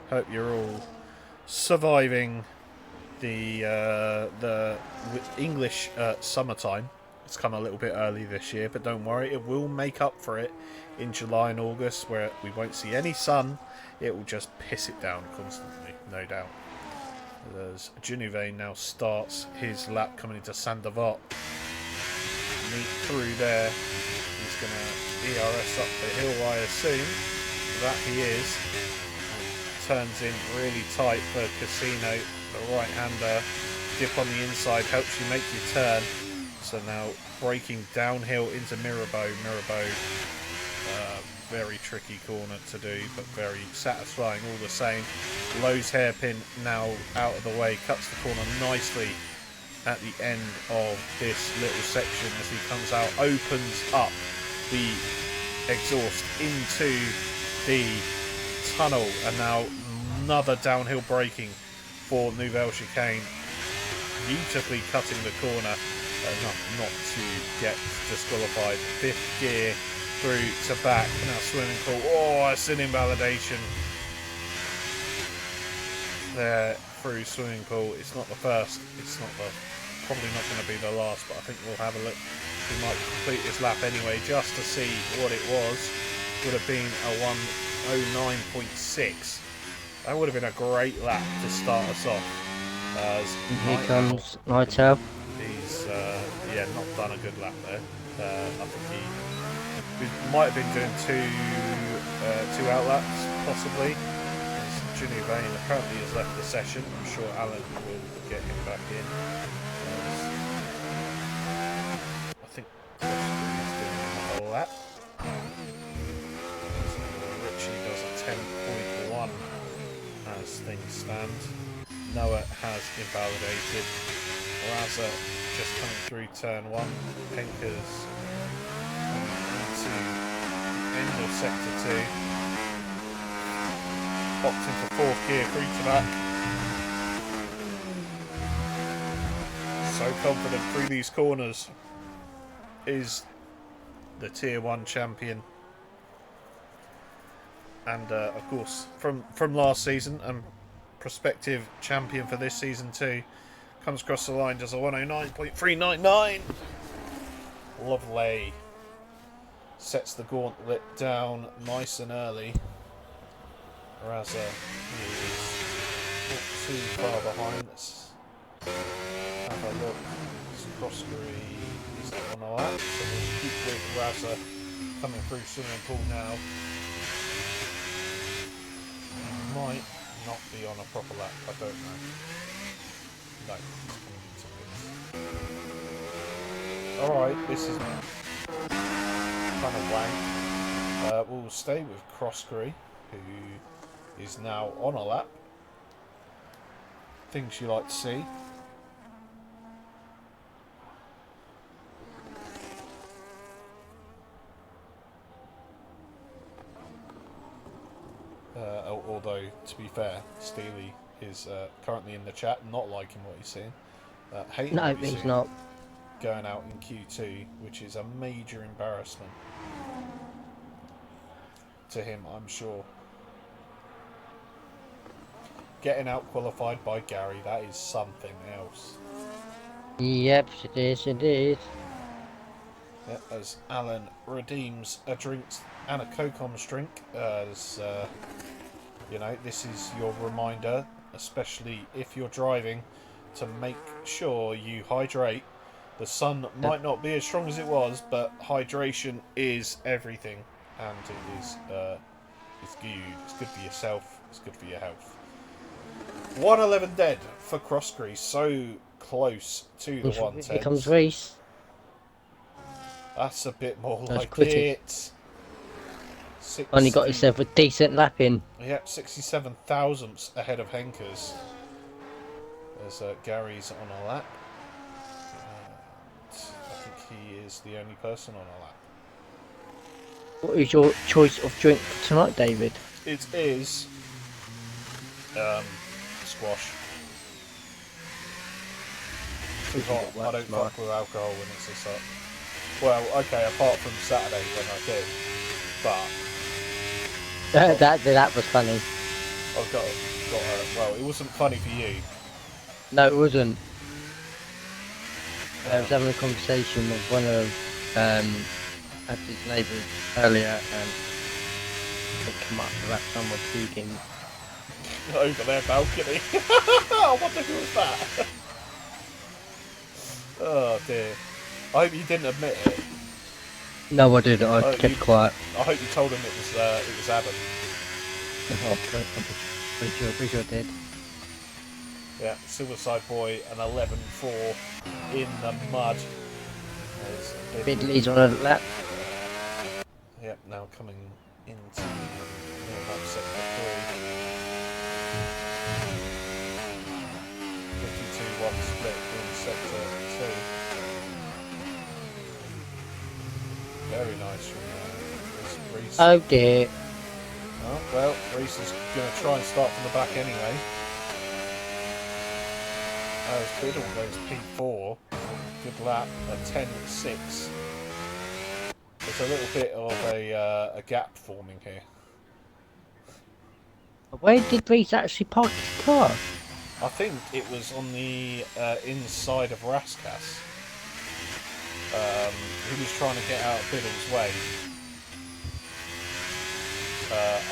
Hope you're all surviving the English summertime. It's come a little bit early this year, but don't worry, it will make up for it in July and August, where we won't see any sun. It will just piss it down constantly, no doubt. As Junivane now starts his lap coming into Sandoval. Neat through there. He's going to ERS up the hill, I assume. That he is. Turns in really tight for Casino. The right-hander. Dip on the inside helps you make your turn. So now braking downhill into Mirabeau. Mirabeau, very tricky corner to do, but very satisfying all the same. Lowe's hairpin now out of the way, cuts the corner nicely at the end of this little section as he comes out, opens up the exhaust into the tunnel, and now another downhill braking for Nouvelle Chicane, beautifully cutting the corner enough not to get disqualified. 5th gear through to back, now swimming pool. Oh, it's an invalidation there through swimming pool. It's not the first, it's not the, probably not going to be the last, but I think we'll have a look. We might complete this lap anyway just to see what it was. Would have been a 1:09.6. That would have been a great lap to start us off. As Here comes Nightown. He's yeah, not done a good lap there. I think we might have been doing two outlaps possibly. Junivane apparently has left the session. I'm sure Alan will get him back in. I think possibly he's doing another lap. Richie does a 10.1 as things stand. Noah has invalidated. Raza just coming through turn 1. Henkers into the end of sector 2. Opting for 4th gear, 3 to back. So confident through these corners is the Tier 1 champion. And of course, from last season and prospective champion for this season too. Comes across the line, does a 109.399. Lovely. Sets the gauntlet down nice and early. Raza is not too far behind. Let's have a look. Croskery is on the lap, so we'll keep with Raza coming through swimming pool now. He might not be on a proper lap, I don't know. No, he's coming into this. Alright, this is kind of wank. We'll stay with Croskery, who is now on a lap. Things you like to see. Although, to be fair, Steely is currently in the chat, not liking what he's seeing. Hating No, what he's he's seeing, not. going out in Q2, which is a major embarrassment to him, I'm sure. Getting out qualified by Gary, that is something else. Yep, it is, it is. Yeah, as Alan redeems a drink and a Cocoms drink, as you know, this is your reminder, especially if you're driving, to make sure you hydrate. The sun might not be as strong as it was, but hydration is everything, and it is it's good. It's good for yourself. It's good for your health. 111 dead for Croskery, so close to the 110. Here comes Reese. That's a bit more That's like quitting. it. 60, Only got himself a decent lap in. Yep, 67 thousandths ahead of Henkers. There's Gary's on a lap. And I think he is the only person on a lap. What is your choice of drink for tonight, David? It is squash. Too hot. I don't fuck with alcohol when it's this hot. Well, okay, apart from Saturday when I did, but that was funny. I've got well, it wasn't funny for you. No, it wasn't. I was having a conversation with one of Abby's neighbours earlier, and they come up about someone puking. Over their balcony. I wonder who was that. Oh dear. I hope you didn't admit it. No, I didn't. I kept quiet. I hope you told him it was Adam. Oh, pretty sure I did. Yeah, Suicide Boy, an 11-4 in the mud. Bidley's on a lap. Yep, now coming into sector 3. 52-1 split in sector 2. Very nice from Reese. Oh dear. Oh, well, Reese is going to try and start from the back anyway. As Biddle goes P4, good lap, a 10.6. There's a little bit of a gap forming here. Where did Reese actually park his car? I think it was on the inside of Raskas. He was trying to get out of Biddle's way.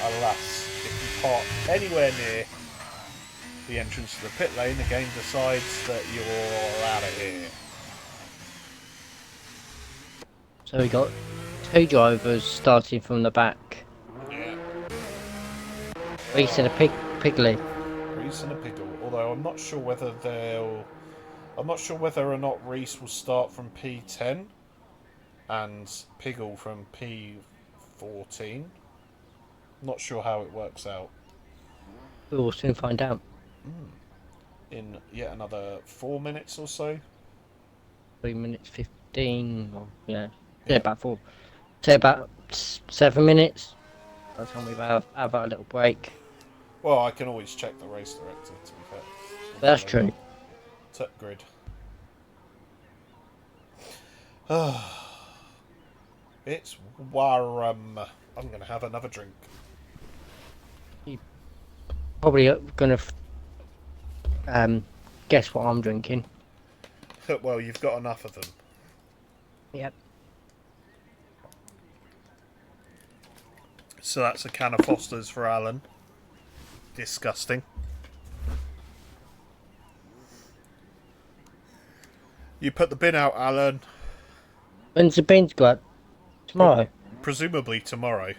Alas, if you park anywhere near the entrance to the pit lane, the game decides that you're out of here. So we got two drivers starting from the back. Yeah. Reese and a Piggly. Reese and a Piggle. Although I'm not sure whether or not Reese will start from P10 and Piggle from P14. Not sure how it works out. We'll soon find out. in yet another 4 minutes or so. 3 minutes 15. Or, yeah. Yeah. About 4. Say about 7 minutes. By the time we have a little break. Well, I can always check the race director, to be fair. That's true. Tech grid. It's warm. I'm going to have another drink. Probably gonna guess what I'm drinking. Well, you've got enough of them. Yep. So that's a can of Foster's for Alan. Disgusting. You put the bin out, Alan. When's the beans got? Tomorrow? Presumably tomorrow.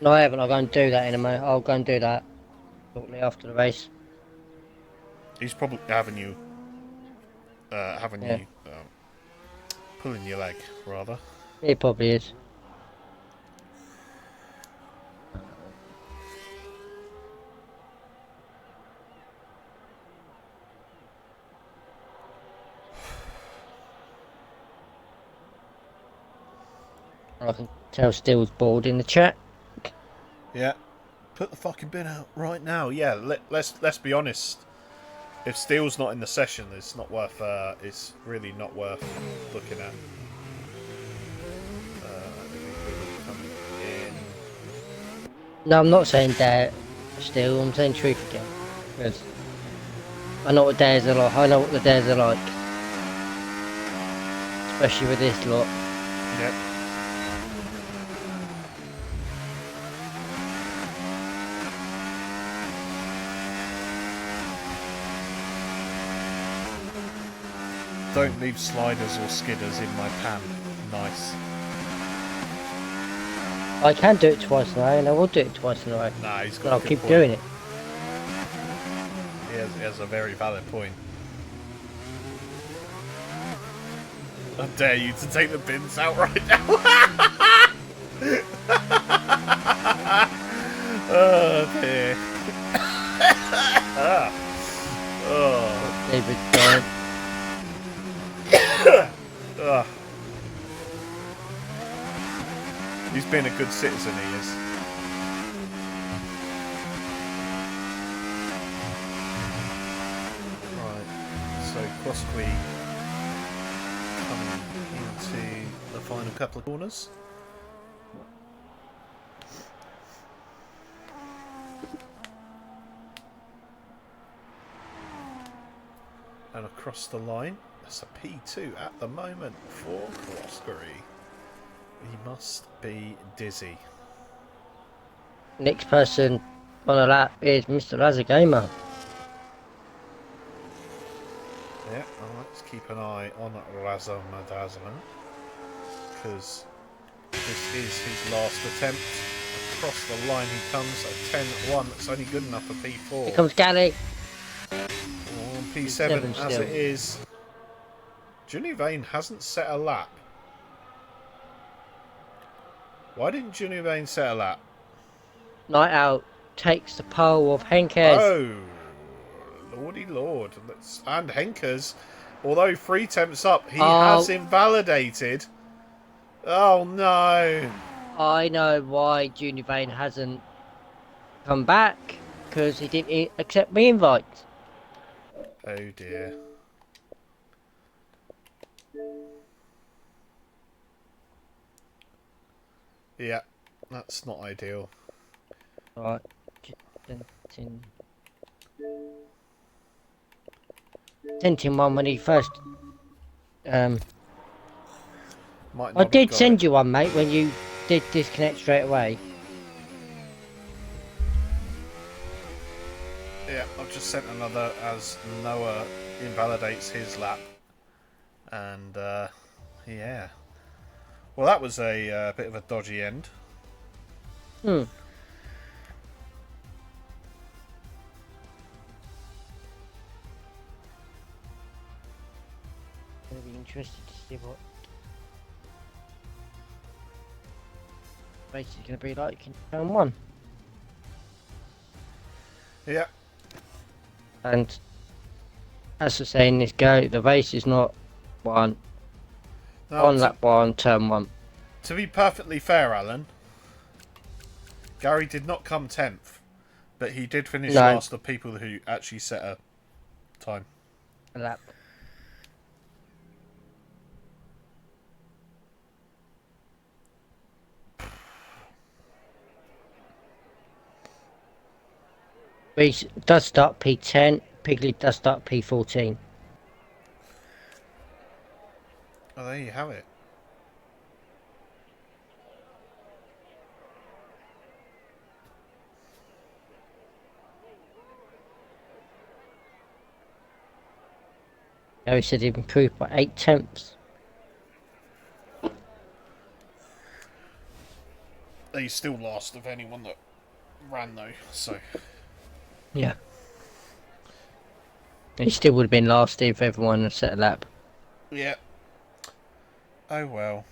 No, I haven't. I'll go and do that in a moment. I'll go and do that shortly after the race. He's probably having you... Yeah. pulling your leg, rather. It probably is. I can tell Steele's bored in the chat. Yeah. Put the fucking bin out right now. Yeah, let's be honest. If Steele's not in the session, it's not worth. It's really not worth looking at. Coming in. No, I'm not saying dare Steele. I'm saying truth again. Because I know what dares are like. I know what the dares are like. Especially with this lot. Yep. Don't leave sliders or skidders in my pan. Nice. I can do it twice in a row, and I will do it twice in a row. Nah, he's got But a I'll good keep point. doing it. He has a very valid point. I dare you to take the bins out right now. Oh dear. Oh. David died. He's been a good citizen, he is. Right, so Crossquay coming into the final couple of corners. And across the line, that's a P2 at the moment for Crossquay. He must be dizzy. Next person on a lap is Mr. Lazagamer. Yeah, alright, let's keep an eye on Raza Madazman, because this is his last attempt. Across the line he comes at 10-1. That's only good enough for P4. Here comes Gally. Oh, P7 as still. it is. Junior Vane hasn't set a lap. Why didn't Junior Vane set a lap? Night Out takes the pole of Henkes. Oh, lordy lord. And Henkers, although 3 temps up, he has invalidated. Oh no. I know why Junior Vane hasn't come back. Because he didn't accept my invite. Oh dear. Yeah, that's not ideal. Right. Sent him one when he first. Might I not did have send got you one, mate, when you did disconnect straight away. it. Yeah, I've just sent another as Noah invalidates his lap. And, yeah. Well, that was a bit of a dodgy end. Hmm. Gonna be interested to see what race is gonna be like in turn 1. Yeah. And as I say in this go, the race is not won Now, on lap 1, turn 1. to be perfectly fair, Alan, Gary did not come 10th, but he did finish No. last of people who actually set a time. A lap. Reese does start P10, Pigley does start P14. Oh, there you have it. Gary said he'd improved by 8 tenths. He's still last of anyone that ran, though, so... Yeah. He still would have been last if everyone had set a lap. Yeah. Oh, well.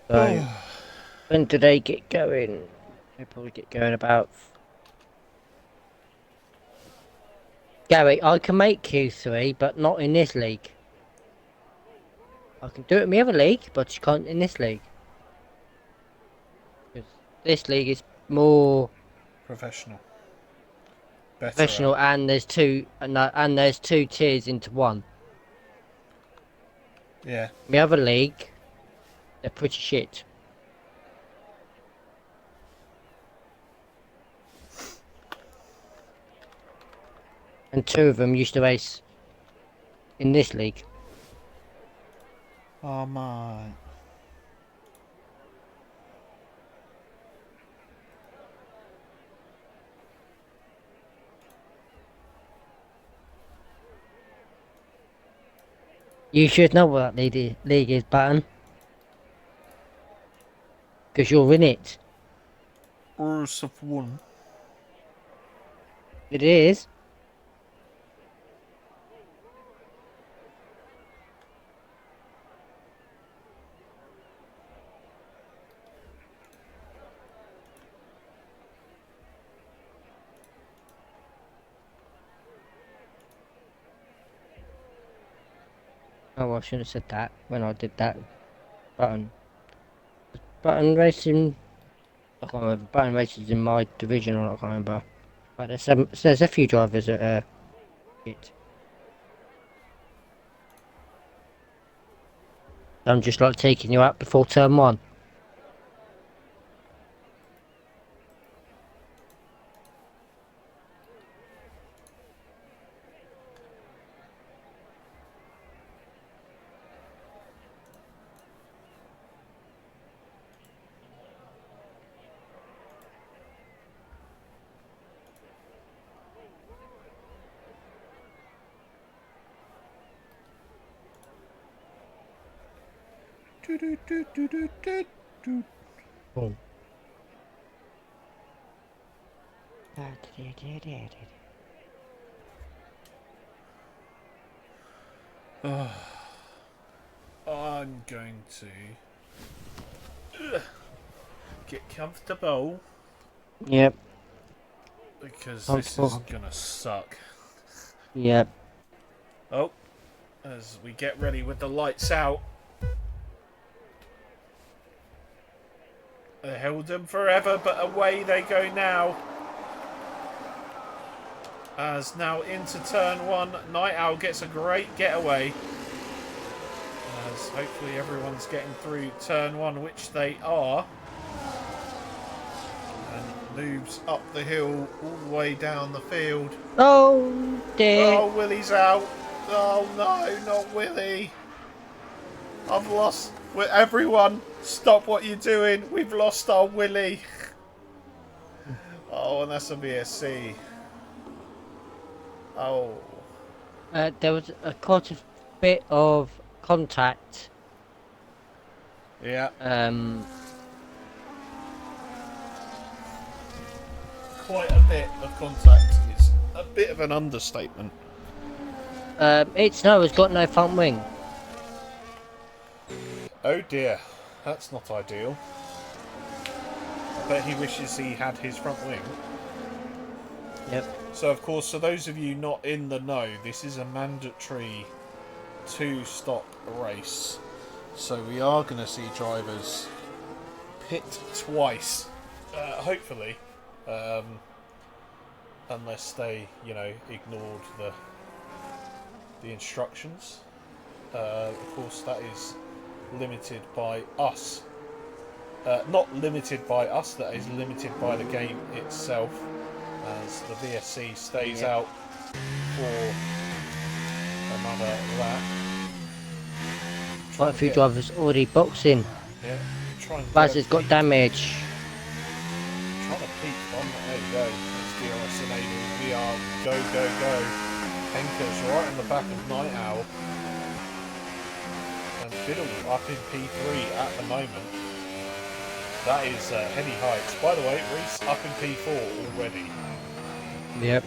So, when do they get going? They probably get going about... Gary, I can make Q3, but not in this league. I can do it in the other league, but you can't in this league. Because this league is more Professional. Better professional, and there's two tiers into one. Yeah. The other league, they're pretty shit. And 2 of them used to race in this league. Oh, my. You should know what that league is, Button. Because you're in it. Rules of 1. It is. Oh, I shouldn't have said that when I did that. Button racing. I can't remember. Button races in my division, or I can't remember. But there's a few drivers that it. I'm just like taking you out before turn 1. Boom. I'm going to get comfortable Yep. because Comfortable. this is gonna suck. Yep. Oh, as we get ready with the lights out. I held them forever, but away they go now. As now into turn 1, Night Owl gets a great getaway. As hopefully everyone's getting through turn 1, which they are. And moves up the hill all the way down the field. Oh dear. Oh, Willie's out. Oh no, not Willie. I've lost. Everyone, stop what you're doing. We've lost our Willie. Oh, and that's a BSC. Oh. There was quite a bit of contact. Yeah. quite a bit of contact is a bit of an understatement. It's got no front wing. Oh dear, that's not ideal. I bet he wishes he had his front wing. Yep. So of course, for those of you not in the know, this is a mandatory 2-stop race. So we are going to see drivers pit twice, hopefully, unless they, ignored the instructions. Of course, that is limited by us. Not limited by us, that is limited by the game itself, as the VSC stays out for another lap. Quite a few drivers already boxing. Yeah, Baz has got damage. Trying to peak on. There you go. It's DRS enabled. We are go, go, go. Henker's right on the back of Night Owl. And Fiddle up in P3 at the moment. That is heady heights. By the way, Reese up in P4 already. Yep.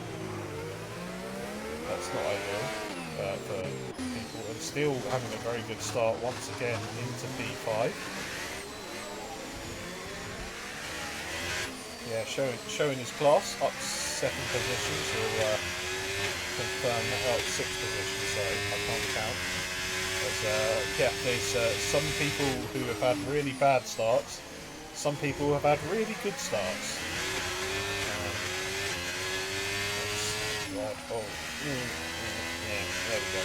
That's not ideal for people. And still having a very good start once again into P5. Yeah, showing his class, up 7 positions, or confirm that, 6 positions, sorry, I can't count. There's some people who have had really bad starts, some people have had really good starts. Yeah, there we go.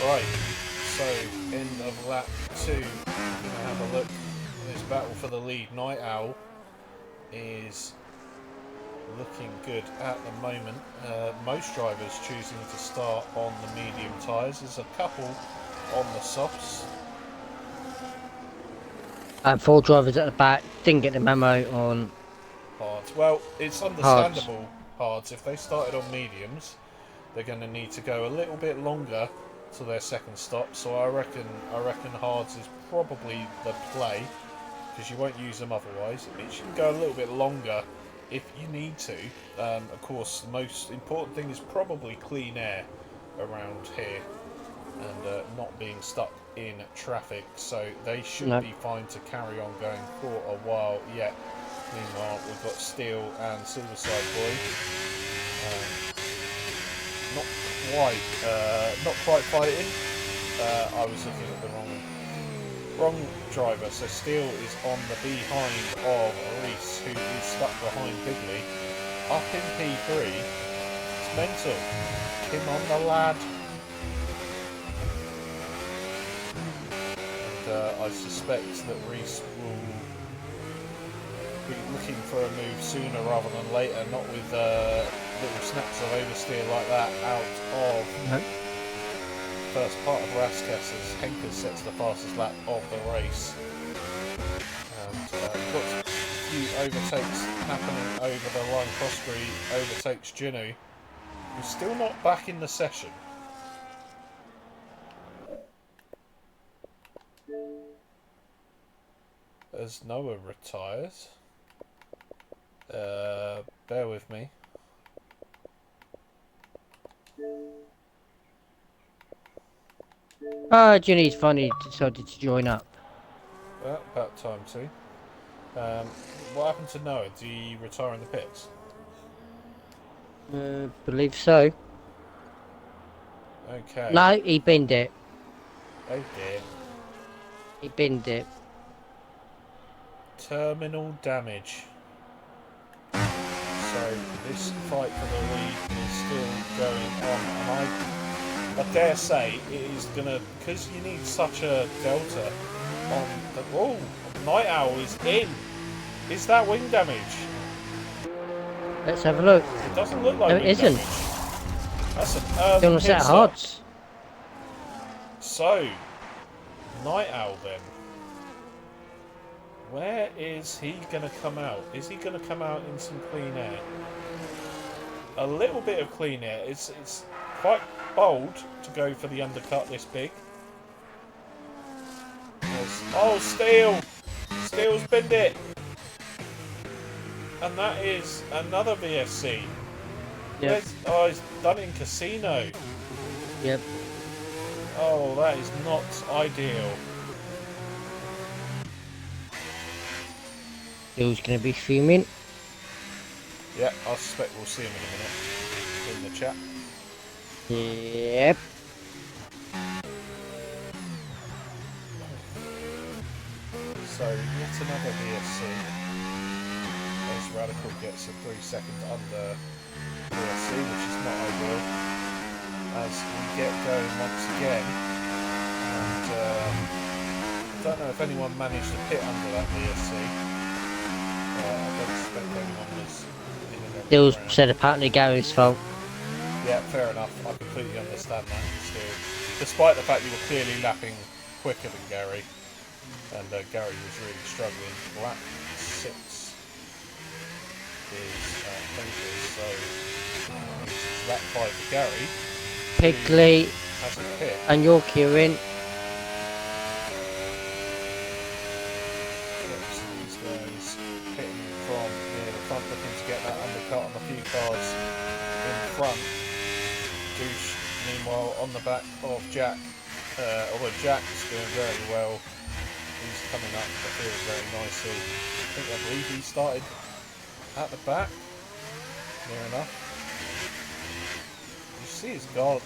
Right, so end of lap 2, we're going to have a look at this battle for the lead. Night Owl is looking good at the moment. Most drivers choosing to start on the medium tyres. There's a couple on the softs. 4 drivers at the back didn't get the memo on Hards. Well, it's understandable, Hards. If they started on mediums, they're going to need to go a little bit longer to their second stop. So I reckon Hards is probably the play, because you won't use them otherwise. It means you can go a little bit longer if you need to. Of course, the most important thing is probably clean air around here and not being stuck in traffic, so they should be fine to carry on going for a while yet. Meanwhile, we've got Steel and Silverside Boy. Not quite fighting. I was looking at the wrong driver. So Steel is on the behind of Reese, who is stuck behind Bigley, up in P3. It's mental. Him on the lad. And I suspect that Reese will be looking for a move sooner rather than later, not with little snaps of oversteer like that out of first part of Raskas, as Henker sets the fastest lap of the race. And got a few overtakes happening over the line. Crossbury overtakes Ginu, who's still not back in the session. As Noah retires. Bear with me. Ginny's finally decided to join up. Well, about time too. What happened to Noah? Did he retire in the pits? Believe so. Okay. No, he binned it. Oh dear. He binned it. Terminal damage. So this fight for the lead is still going on, and I dare say it is gonna, because you need such a delta on the. Oh, Night Owl is in. Is that wing damage? Let's have a look. It doesn't look like No, wing it isn't. damage. That's an early Still on a set pit of stop. hards. So, Night Owl then. Where is he going to come out? Is he going to come out in some clean air? A little bit of clean air. It's quite bold to go for the undercut this big. Oh, Steel! Steel's binned it! And that is another VSC. Yep. Where's, oh, it's done in casino. Yep. Oh, that is not ideal. Bill's gonna be fuming. Yeah, I suspect we'll see him in a minute in the chat. Yep. So, yet another VSC. As Radical gets a 3 second under VSC, which is not ideal. As we get going once again. And I don't know if anyone managed to pit under that VSC. I don't suspect anyone was in and around. Bill's said apparently Gary's fault. Yeah, fair enough. I completely understand that. Still, despite the fact you were clearly lapping quicker than Gary, and Gary was really struggling. Lap 6 is Bankers, so it's lap 5 for Gary. Pigley Has a pit. and Yorkie are in. These guys pitting from near the front, looking to get that undercut on a few cars in front. Douche, meanwhile, on the back of Jack. Although Jack's doing very well. He's coming up the field very nicely. I believe he started at the back. Near enough. You see his guard.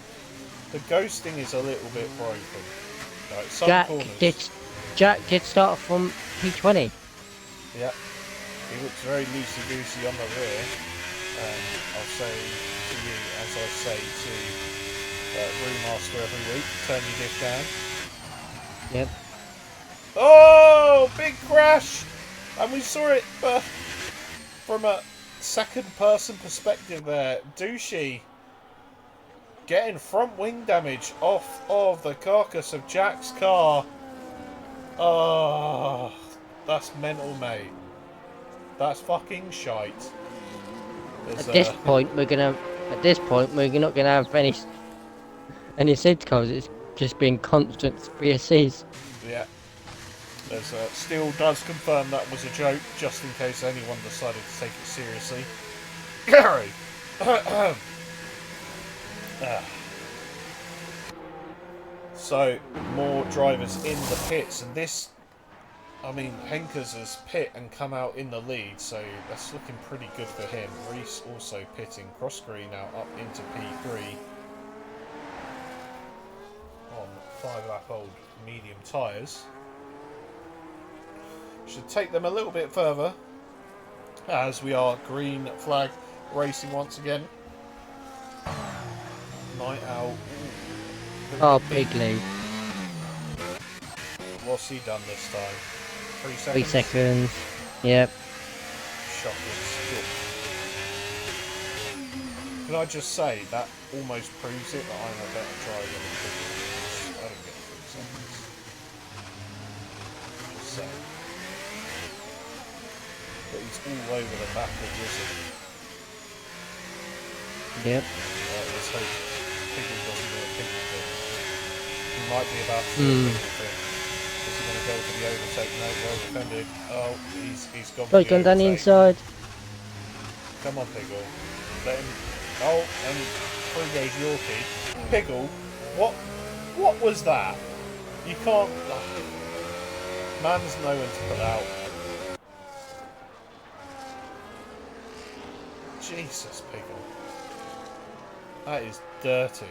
The ghosting is a little bit broken. Right, some corners. Jack did start from P20. Yeah. He looks very loosey-goosey on the rear. I'll say to you, as I say to Brewmaster every week, turn your diff down. Yep. Oh, big crash! And we saw it from a second-person perspective there. Douchey getting front wing damage off of the carcass of Jack's car. Oh, that's mental, mate. That's fucking shite. At this point, we're not gonna have any safety cars. It's just been constant VSCs. Yeah. There's still does confirm that was a joke, just in case anyone decided to take it seriously. Gary! So, more drivers in the pits, and this, I mean, Henkers has pit and come out in the lead, so that's looking pretty good for him. Reese also pitting cross screen now up into P3 on 5-lap-old medium tyres. Should take them a little bit further, as we are green flag racing once again. Night Owl. Oh, Pigley. What's he done this time? 3 seconds? 3 seconds. Yep. Shocking skill. Can I just say, that almost proves it that I'm a better driver than Pigley. I don't get 3 seconds. Just saying. But he's all over the back of Wizard. Yep. Let's hope Pigley doesn't do a Pigley thing. He might be about to do a Pigley thing. Is he going to go for the overtake? No, well defended. Oh, he's gone for the Gone down the overtake. inside. Come on, Piggle. Let him... Oh, and through goes Yorkie. Piggle, what was that? You can't... Man's nowhere to put out. Jesus, Piggle. That is dirty.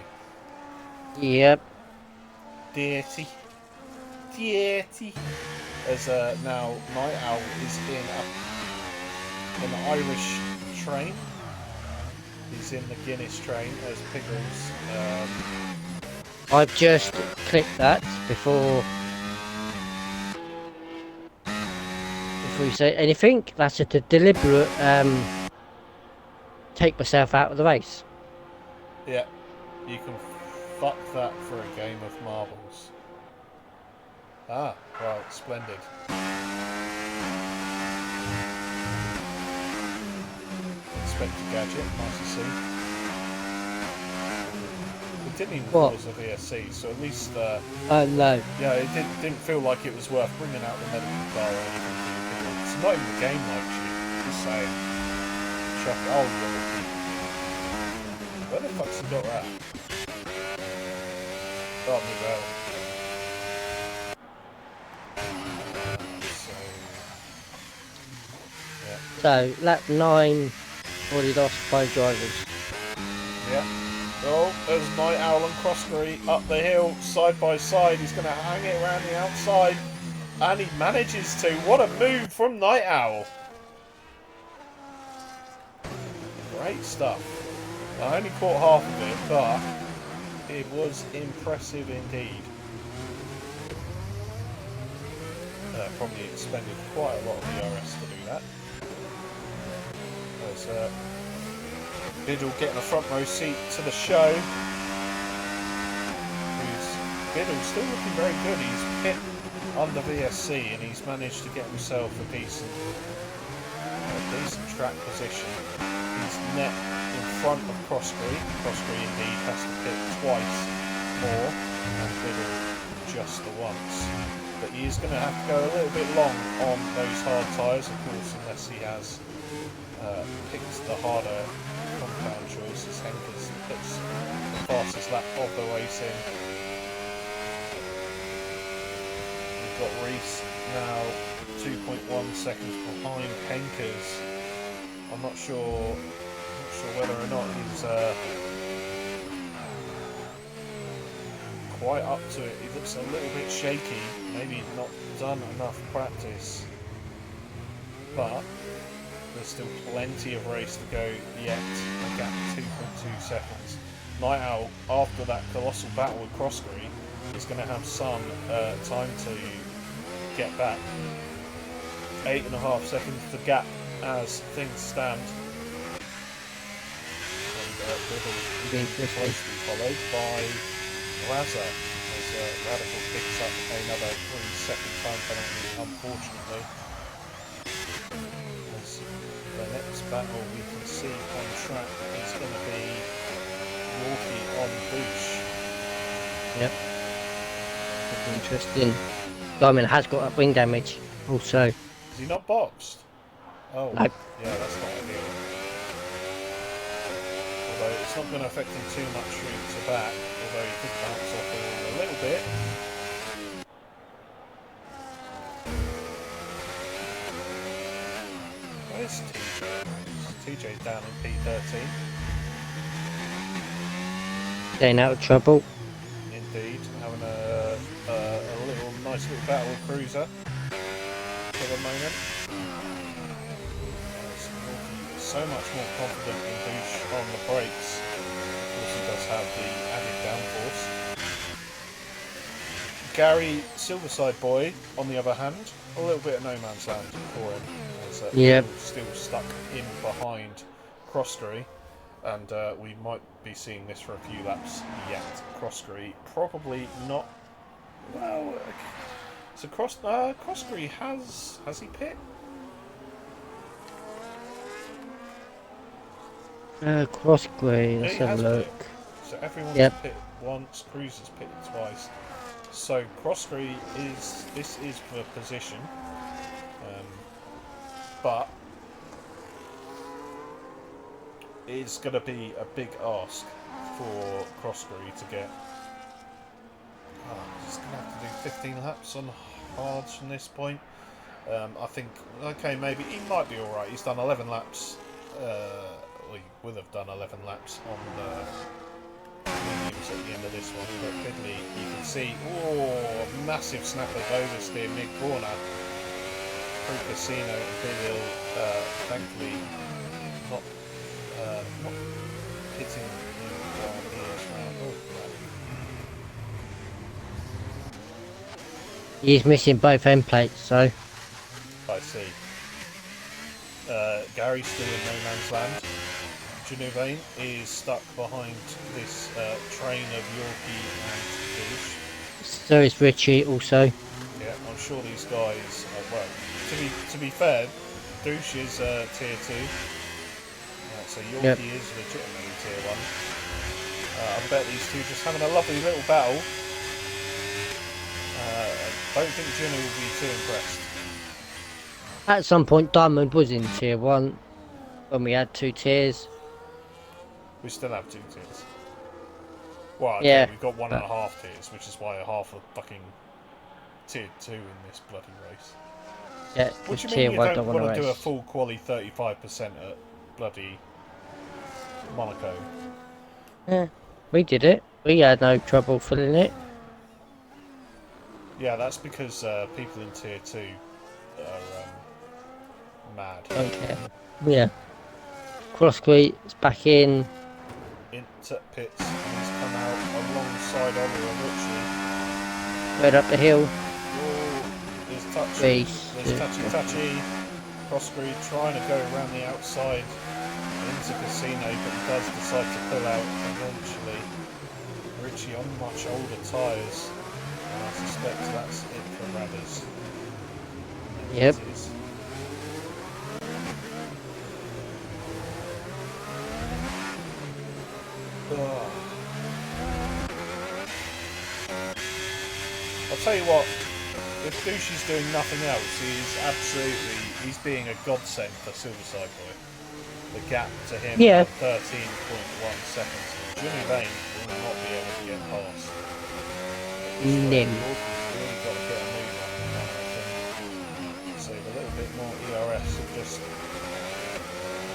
Yep. Dirty. Dirty. As now Night Owl is in an Irish train. He's in the Guinness train as Piggles. I've just clicked that before you say anything. That's a deliberate take myself out of the race. Yeah, you can fuck that for a game of marbles. Ah, well, splendid. Inspector Gadget, nice to see. It didn't even cause a VSC, so at least... no. Yeah, it didn't feel like it was worth bringing out the medical car or anything. It's not even the game like you, just saying. chuck. Oh, Yorkie. Where the fuck's he got that? Oh, me well. So, lap 9, already lost 5 drivers. Yeah. Oh, there's Night Owl and Croskery up the hill, side by side. He's going to hang it around the outside. And he manages to. What a move from Night Owl. Great stuff. I only caught half of it, but it was impressive indeed. Probably expended quite a lot of ERS to do that. There's Biddle getting a front row seat to the show. Biddle's still looking very good. He's pit under VSC and he's managed to get himself a decent track position. He's net in front of Croskery. Croskery indeed has to pit twice more and Biddle just the once. But he is going to have to go a little bit long on those hard tyres, of course, unless he has picked the harder compound choices. Henkers puts the fastest lap of the race in. We've got Reese now 2.1 seconds behind Henkers. I'm not sure whether or not he's quite up to it. He looks a little bit shaky. Maybe not done enough practice. But there's still plenty of race to go yet. A gap 2.2 seconds. Night Owl, after that colossal battle with Croskery, is going to have some time to get back. 8.5 seconds the gap as things stand. And Biddle closely followed by Razza as Radical picks up another 3-second time penalty, unfortunately. As the next battle we can see on track is going to be Yorkie on Boosh. Yep. That's interesting. Diamond has got that wing damage also. Is he not boxed? Oh, no. Yeah, that's not ideal. Although it's not going to affect him too much route to back, although he could bounce off the wall a little bit. Where's TJ? TJ's down in P13. Staying out of trouble. Indeed, having a nice little battle with Cruiser for the moment. So much more confident in Douche on the brakes. Of course, he does have the added downforce. Gary, Silverside Boy, on the other hand, a little bit of no man's land for him. As, Yep. Still stuck in behind Croskery, and we might be seeing this for a few laps yet. Croskery probably not. Well, so Croskery has he pit? Croskery, let's He have a has look. pit. So everyone's Yep. pit once, Cruiser's pitted twice. So Croskery this is for position, but it's going to be a big ask for Croskery to get. He's going to have to do 15 laps on hards from this point. I think, okay, maybe he might be alright. He's done 11 laps. He will have done 11 laps on the mediums at the end of this one. But Fiddly, you can see, massive snap of oversteer mid-corner. Through Casino and Biddle, thankfully, not hitting him while he is round. He's missing both end plates, so. I see. Gary's still in no man's land. Genevain is stuck behind this train of Yorkie and Douche. So is Richie also. Yeah, I'm sure these guys. Well, to be fair, Douche is tier 2. So Yorkie is legitimately tier 1. I bet these two just having a lovely little battle. I don't think Jimmy will be too impressed. At some point, Diamond was in tier 1. when we had 2 tiers. We still have 2 tiers. Well, okay, Yeah, we've got one and but- a half tiers, which is why half of fucking tier 2 in this bloody race. Yeah, What this do you mean tier you 1 don't don't want want to to do a race. full quali 35% at bloody Monaco? Yeah, we did it. We had no trouble filling it. Yeah, that's because people in tier 2 are mad. Don't care. Yeah. Crosscrete is back in. Into pits, and he's come out alongside Oliver Ritchie. Right up the hill. Oh, there's touchy. Race. There's touchy. Crosscrete trying to go around the outside into Casino, but he does decide to pull out eventually. Ritchie on much older tyres, and I suspect that's it for Radders. Yep. It is. Oh. I'll tell you what, if Douchy's doing nothing else, he's being a godsend for Silverside Boy. The gap to him Yeah. at 13.1 seconds. Jimmy Vane will not be able to get past. Nim. Really got to get a move on him, I reckon. Save a little bit more ERS and just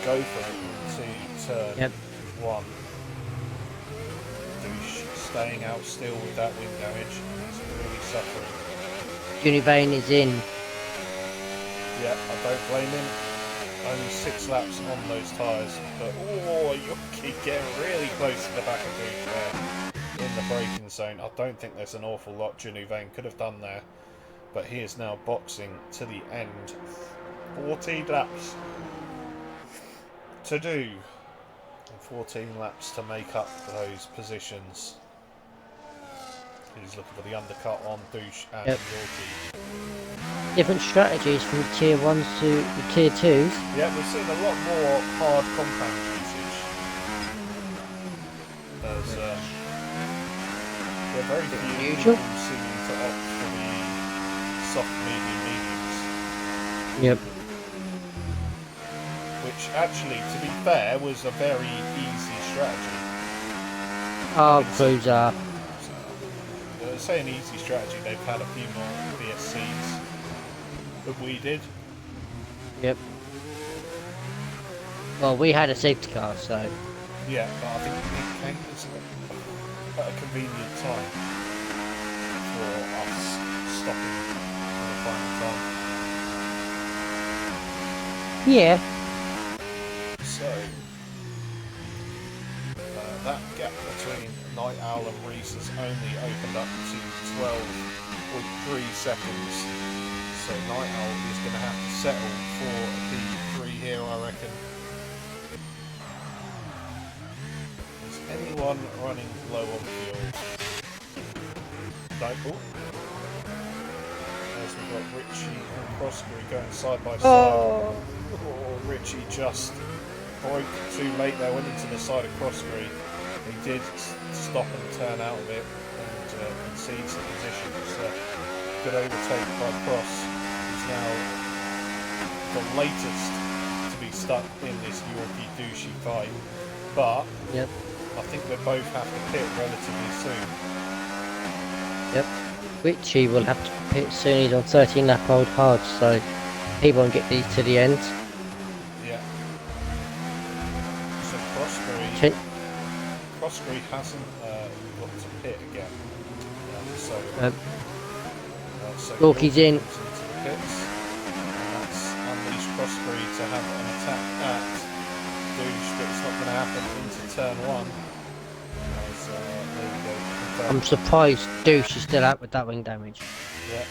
go for it to turn Yep. 1. Douche staying out still with that wing damage. He's really suffering. Univane is in. Yeah, I don't blame him. Only 6 laps on those tyres, but Yuki getting really close to the back of Douche there in the braking zone. I don't think there's an awful lot Junivane could have done there, but he is now boxing to the end. 14 laps to do, and 14 laps to make up those positions. He's looking for the undercut on Douche and Yorkie. Different strategies from the tier 1s to the tier 2s. Yeah, we're seeing a lot more hard compound usage. As there are very few Usual. people seeming to opt for the soft mediums. Yep. Which actually, to be fair, was a very easy strategy. Our crews are. Say an easy strategy, they've had a few more BSCs than we did. Yep. Well, we had a safety car, so. Yeah, but I think it came at a convenient time for us stopping for the final time. Yeah. So, that gap between Night Owl and Reese has only opened up to 12.3 seconds. So Night Owl is going to have to settle for a P3 here, I reckon. Is anyone running low on fuel? No. Oh. As we've got Richie and Crossbury going side by side. Oh. Richie just broke too late there, went into the side of Crossbury. He did stop and turn out of it and concedes the position. It's a good overtake by Cross, who's now the latest to be stuck in this Yorkie douchey fight. But Yep. I think they both have to pit relatively soon. Yep. Richie will have to pit soon. He's on 13 lap old hard, so he won't get these to the end. Yeah. So Crossbury hasn't got to pit again. So Yorkie's in. Into the pits. And that's unleashed Crossbury to have an attack at Douche, but it's not going to happen into turn 1. As, there we go. I'm Confirmed. surprised Douche is still out with that wing damage. Yeah.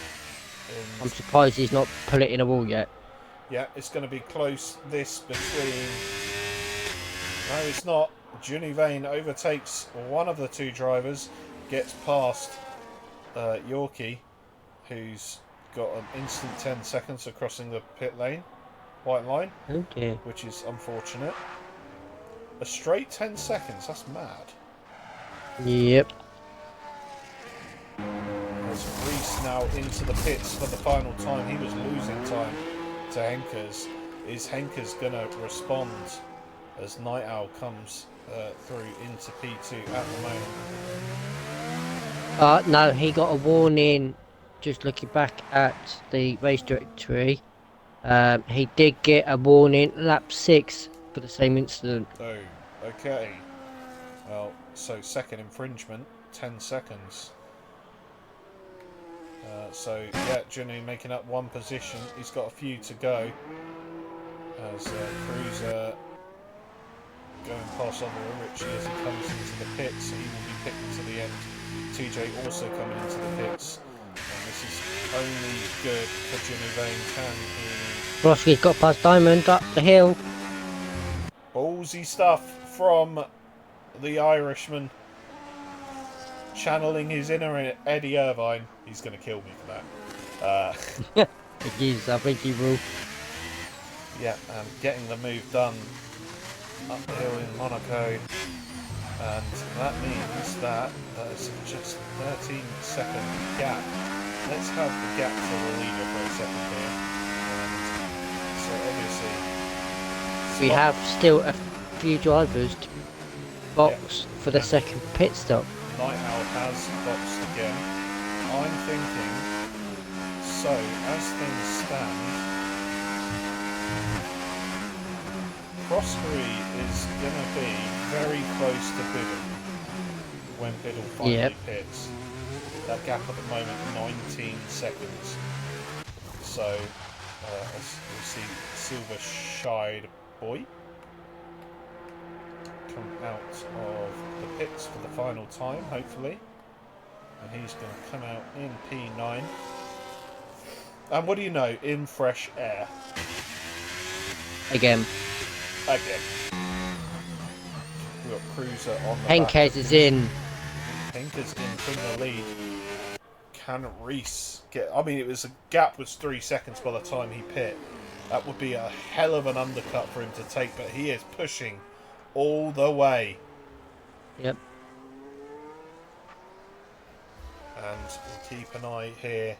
I'm surprised he's not put it in a wall yet. Yeah, it's going to be close. This between. No, it's not. Juni Vane overtakes one of the two drivers, gets past Yorkie, who's got an instant 10 seconds of crossing the pit lane, white line, Oh dear. which is unfortunate. A straight 10 seconds, that's mad. Yep. As Reese now into the pits for the final time, he was losing time to Henkers. Is Henker's going to respond as Night Owl comes through into P2 at the moment? No, he got a warning. Just looking back at the race directory, he did get a warning lap 6 for the same incident. Oh, okay. Well, so second infringement, 10 seconds. So, yeah, Junu making up one position. He's got a few to go. As Cruiser going past Oliver Ritchie as he comes into the pits. He will be picked to the end. TJ also coming into the pits. And this is only good for Junu Vane. Can he... Broski's got past Diamond up the hill. Ballsy stuff from the Irishman. Channeling his inner Eddie Irvine. He's going to kill me for that. He is, I think he will. Yeah, and getting the move done up the hill in Monaco. And that means that there's just 13-second gap. Let's have the gap to the leader for a second here. And so obviously... We have still a few drivers to box for the second pit stop. Night Owl has boxed again. I'm thinking, so as things stand, Croskery is going to be very close to Biddle when Biddle finally pits. That gap at the moment, 19 seconds. So, as we'll see Silver Shide Boy come out of the pits for the final time, hopefully. And he's going to come out in P9. And what do you know? In fresh air. Again. We've got Cruiser on the Henkes is in. Henker's in from the lead. Can Reese get... I mean, a gap was 3 seconds by the time he pit. That would be a hell of an undercut for him to take, but he is pushing all the way. Yep. And we'll keep an eye here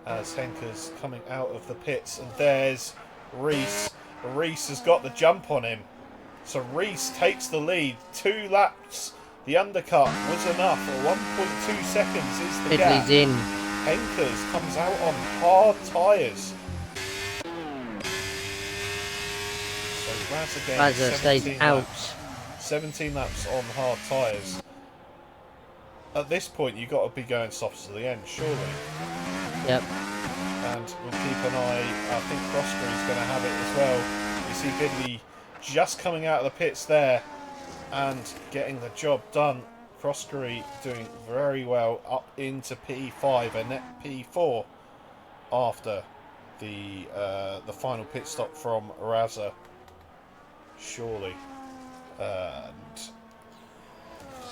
as Henker's coming out of the pits. And there's Reese. Reese has got the jump on him. So Reese takes the lead. 2 laps. The undercut was enough. 1.2 seconds is the gap. Ridley's in. Henkers comes out on hard tyres. So Razza stays out. 17 laps on hard tyres. At this point, you've got to be going soft to the end, surely. Yep. And we'll keep an eye. I think Croskery's going to have it as well. You see Bidley just coming out of the pits there and getting the job done. Croskery doing very well up into P5 and net P4 after the final pit stop from Razza. Surely. And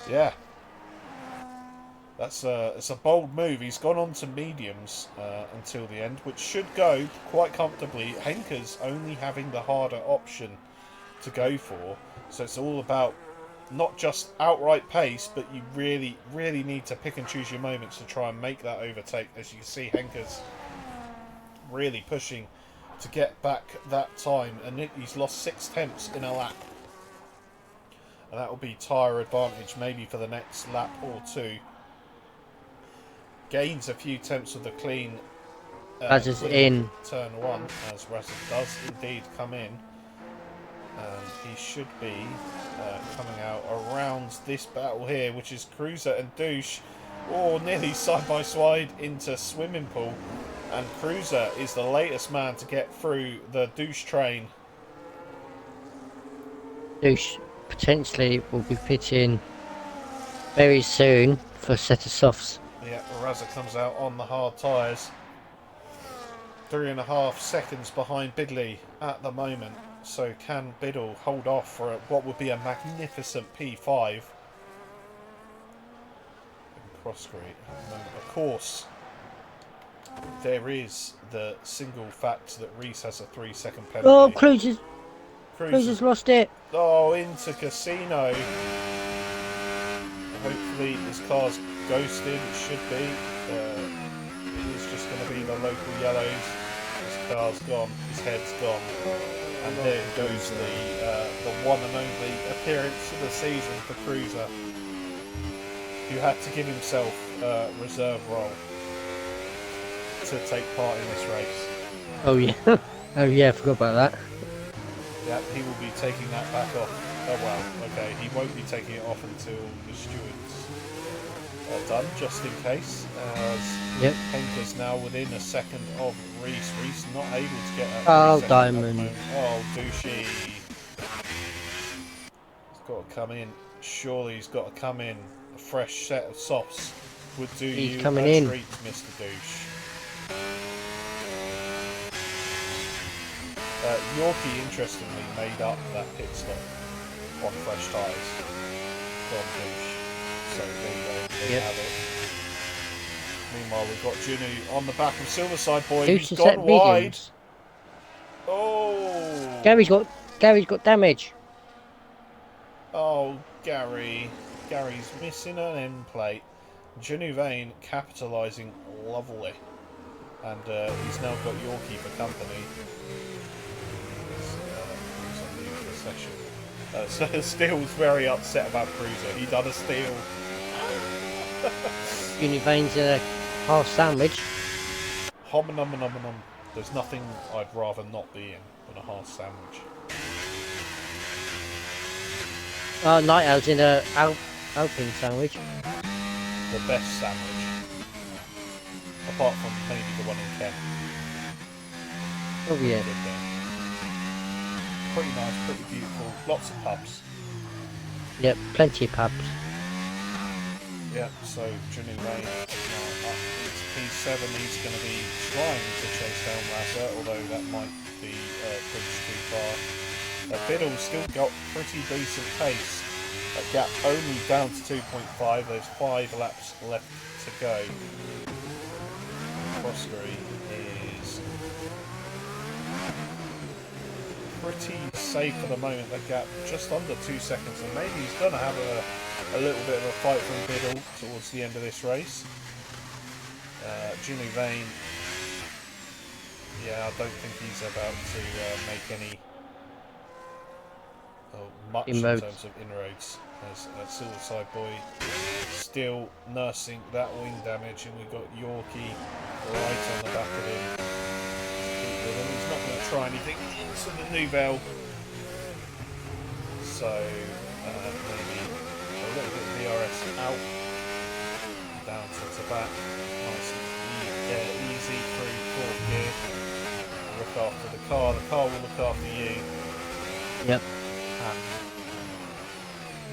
yeah, it's a bold move. He's gone on to mediums until the end, which should go quite comfortably. Henker's only having the harder option to go for, so it's all about not just outright pace, but you really, really need to pick and choose your moments to try and make that overtake. As you can see, Henker's really pushing to get back that time, and he's lost 6 tenths in a lap. And that will be tyre advantage maybe for the next lap or two. Gains a few tenths of the clean. Razza's in. Turn 1, as Razza does indeed come in. And he should be coming out around this battle here, which is Cruiser and Douche. Oh, nearly side by side into swimming pool. And Cruiser is the latest man to get through the Douche train. Douche potentially will be pitching very soon for a set of softs. Yeah, Razza comes out on the hard tyres. 3.5 seconds behind Bidley at the moment. So can Biddle hold off for what would be a magnificent P5? And Croskery at the moment. Of course, there is the single fact that Reese has a 3-second penalty. Oh, Cruiser's lost it. Oh, into Casino. Hopefully his car's ghosted. It should be. It is just going to be the local yellows. His car's gone. His head's gone. And there goes the one and only appearance of the season for Cruiser, who had to give himself a reserve role to take part in this race. Oh yeah. Oh yeah, I forgot about that. Yeah, he will be taking that back off. Oh well, okay, he won't be taking it off until the stewards are done, just in case. As Yep. Henker's now within a second of Reese. Reese not able to get that. Oh, 3 seconds at the Diamond. moment. Oh, douchey. He's got to come in. Surely he's got to come in. A fresh set of softs would do He's you coming a in. treat, Mr. Douche. Yorkie, interestingly, made up that pit stop on fresh tyres from Douche. So there you go, there you have it. Meanwhile, we've got Junu on the back of Silverside Boy, Who's who's to gone set wide. mediums? Oh! Gary's got damage. Oh, Gary. Gary's missing an end plate. Junu Vane capitalising lovely. And he's now got Yorkie for company. So Steele's very upset about Cruiser. He done a steal. Univane's in a half sandwich. Hom num num num. There's nothing I'd rather not be in than a half sandwich. Night Owl's in a Alpine sandwich. The best sandwich. Apart from maybe the one in Kent. Oh yeah. Good there. Pretty nice, pretty beautiful. Lots of pubs. Yep, plenty of pubs. Yeah, so Junu Vane now up into P7. He's going to be trying to chase down Razza, although that might be bridge too far. Biddle's still got pretty decent pace. That gap only down to 2.5. There's 5 laps left to go. Croskery is pretty safe at the moment. That gap just under 2 seconds, and maybe he's going to have a little bit of a fight from Biddle towards the end of this race. Junu Vane, yeah, I don't think he's about to make any much Inroads. in terms of inroads. As Silverside Boy still nursing that wing damage, and we've got Yorkie right on the back of him. Keep with him. He's not going to try anything into the Nouvelle. So maybe a little bit of DRS out, down to back, nice and easy through 4th gear. Look after the car will look after you. Yep.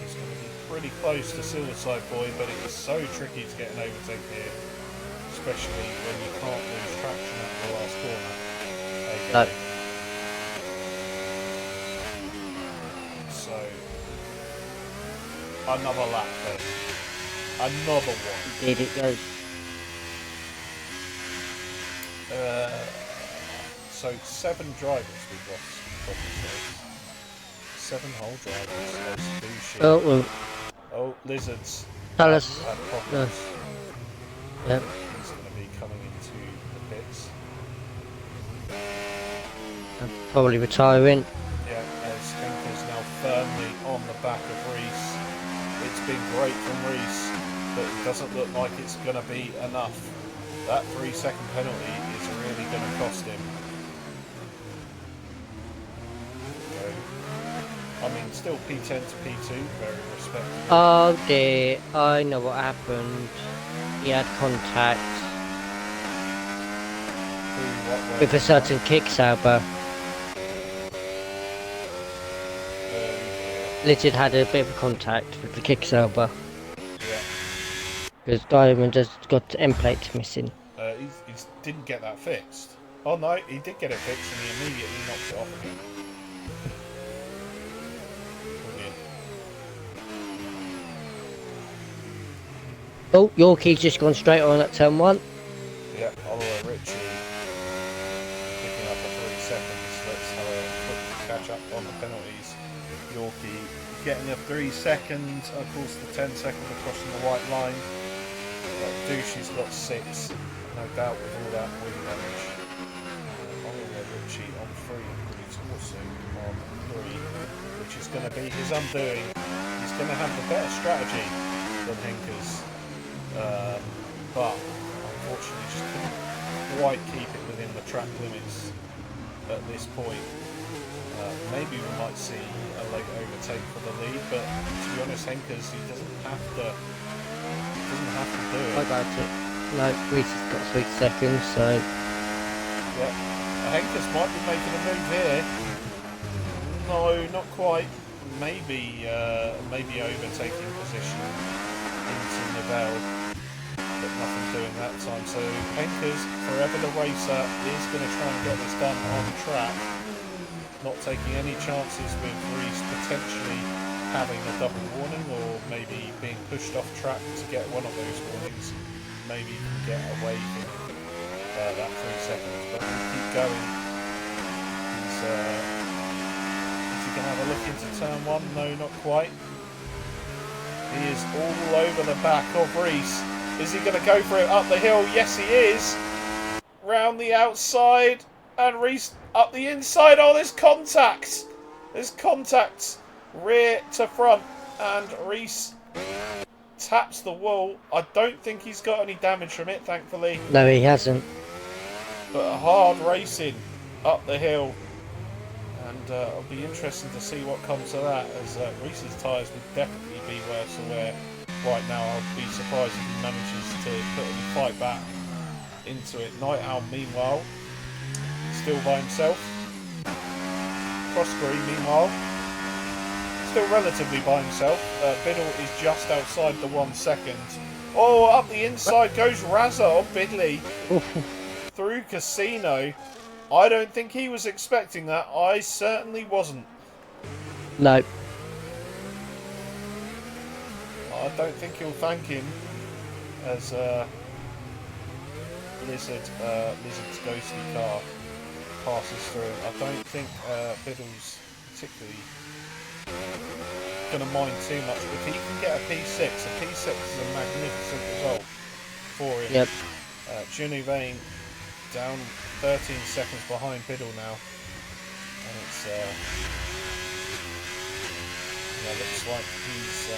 He's going to be pretty close to Silverside Boy, but it is so tricky to get an overtake here, especially when you can't lose traction at the last corner. No. So another lap then. Another one. Did it go? So 7 drivers we've lost from this race. 7 whole drivers. There's Oh, well, oh, Lizards tell us. had problems. Yep. He's going to be coming into the pits. Probably retiring. Yeah, as Henker's now firmly on the back of Reese. It's been great from Reese, but it doesn't look like it's going to be enough. That 3-second penalty is really going to cost him. I mean, still P10 to P2, very respectable. Oh dear, I know what happened. He had contact with a certain kick-saber. Lizard had a bit of contact with the kick-saber. Yeah. Because Diamond has got end plates missing. He didn't get that fixed. Oh no, he did get it fixed and he immediately knocked it off again. Oh, Yorkie's just gone straight on at turn 1. Yeah, Oliver Ritchie picking up at 3 seconds. Let's have a quick catch up on the penalties. Yorkie getting a 3 seconds, of course the 10 second crossing the white line. Douchey's got 6, no doubt with all that wing damage. Oliver Ritchie on 3 and Bruce also on 3, which is going to be his undoing. He's going to have the better strategy than Henkers, but unfortunately just couldn't quite keep it within the track limits at this point. Maybe we might see a late overtake for the lead, but to be honest, Henkers, he doesn't have to do it. I doubt it. No, Reese has got 3 seconds, so Yeah, Henkers might be making a move here. No, not quite. Maybe overtaking position into Nivelle, but nothing doing that time. So Henkers, forever the racer, is going to try and get this done on track. Not taking any chances with Reese potentially having a double warning or maybe being pushed off track to get one of those warnings. Maybe you can get away from that 3 seconds, but we'll keep going. Is he going to have a look into turn 1? No, not quite. He is all over the back of Reese. Is he going to go for it up the hill? Yes, he is. Round the outside. And Reese up the inside. Oh, there's contact. There's contact. Rear to front. And Reese taps the wall. I don't think he's got any damage from it, thankfully. no, he hasn't. But hard racing up the hill. And it'll be interesting to see what comes of that, as Reese's tyres would definitely be worse aware right now. I'll be surprised if he manages to put any fight back into it. Night Owl, meanwhile, still by himself. Croskery, meanwhile, still relatively by himself. Biddle is just outside the 1 second. Oh, up the inside goes Razza on Bidley. Through Casino. I don't think he was expecting that. I certainly wasn't. No. I don't think he'll thank him as Lizard's ghostly car passes through. I don't think Biddle's particularly going to mind too much. If he can get a P6 is a magnificent result for him. Yep. Junu Vane down 13 seconds behind Biddle now, and it's looks like he's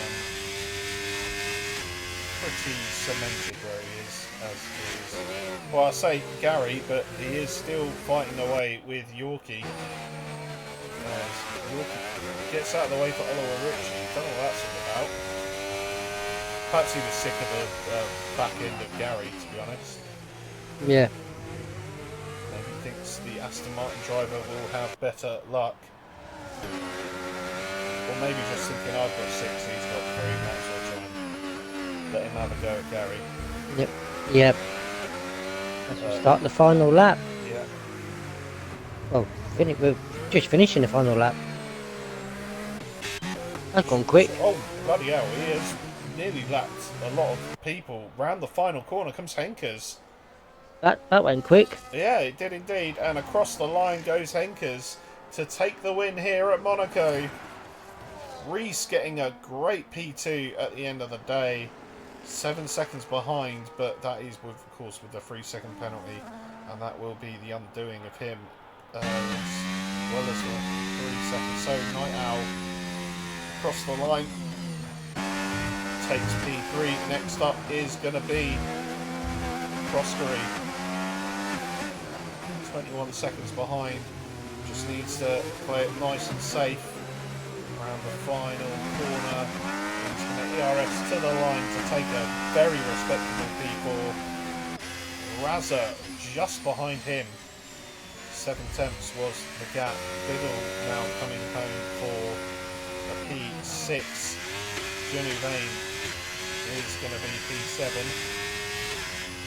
pretty cemented where he is, as is. Well, I say Gary, but he is still fighting away with Yorkie. As Yorkie gets out of the way for Oliver Ritchie. Don't know what that's all about. Perhaps he was sick of the back end of Gary, to be honest. Yeah. Maybe thinks the Aston Martin driver will have better luck. Or maybe just thinking, I've got 6, he's got 3, might as well try and let him have a go at Gary. Yep. Yep. Let's start the final lap. Yeah. Well, we're just finishing the final lap. That's gone quick. Oh, bloody hell, he has nearly lapped a lot of people. Round the final corner comes Henkers. That went quick. Yeah, it did indeed. And across the line goes Henkers to take the win here at Monaco. Reese getting a great P2 at the end of the day. 7 seconds behind, but that is, of course, with the 3-second penalty. And that will be the undoing of him as well as the 3 seconds. So Night Owl across the line takes P3. Next up is going to be Croskery. 21 seconds behind. Just needs to play it nice and safe around the final corner. He's going to ERS to the line to take a very respectable P4. Razza just behind him. 7 tenths was the gap. Biddle now coming home for a P6. Junu Vane is going to be P7.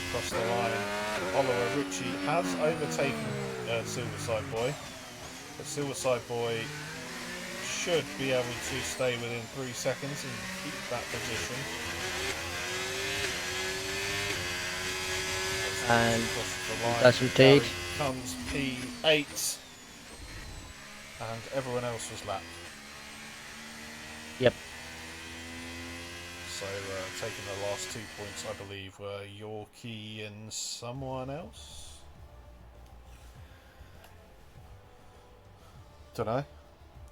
Across the line, Oliver Ritchie has overtaken Silverside Boy, but Silverside Boy should be able to stay within 3 seconds and keep that position. And across the line, does indeed. comes P8, and everyone else was lapped. Yep. So taking the last 2 points, I believe, were Yorkie and someone else. Don't know.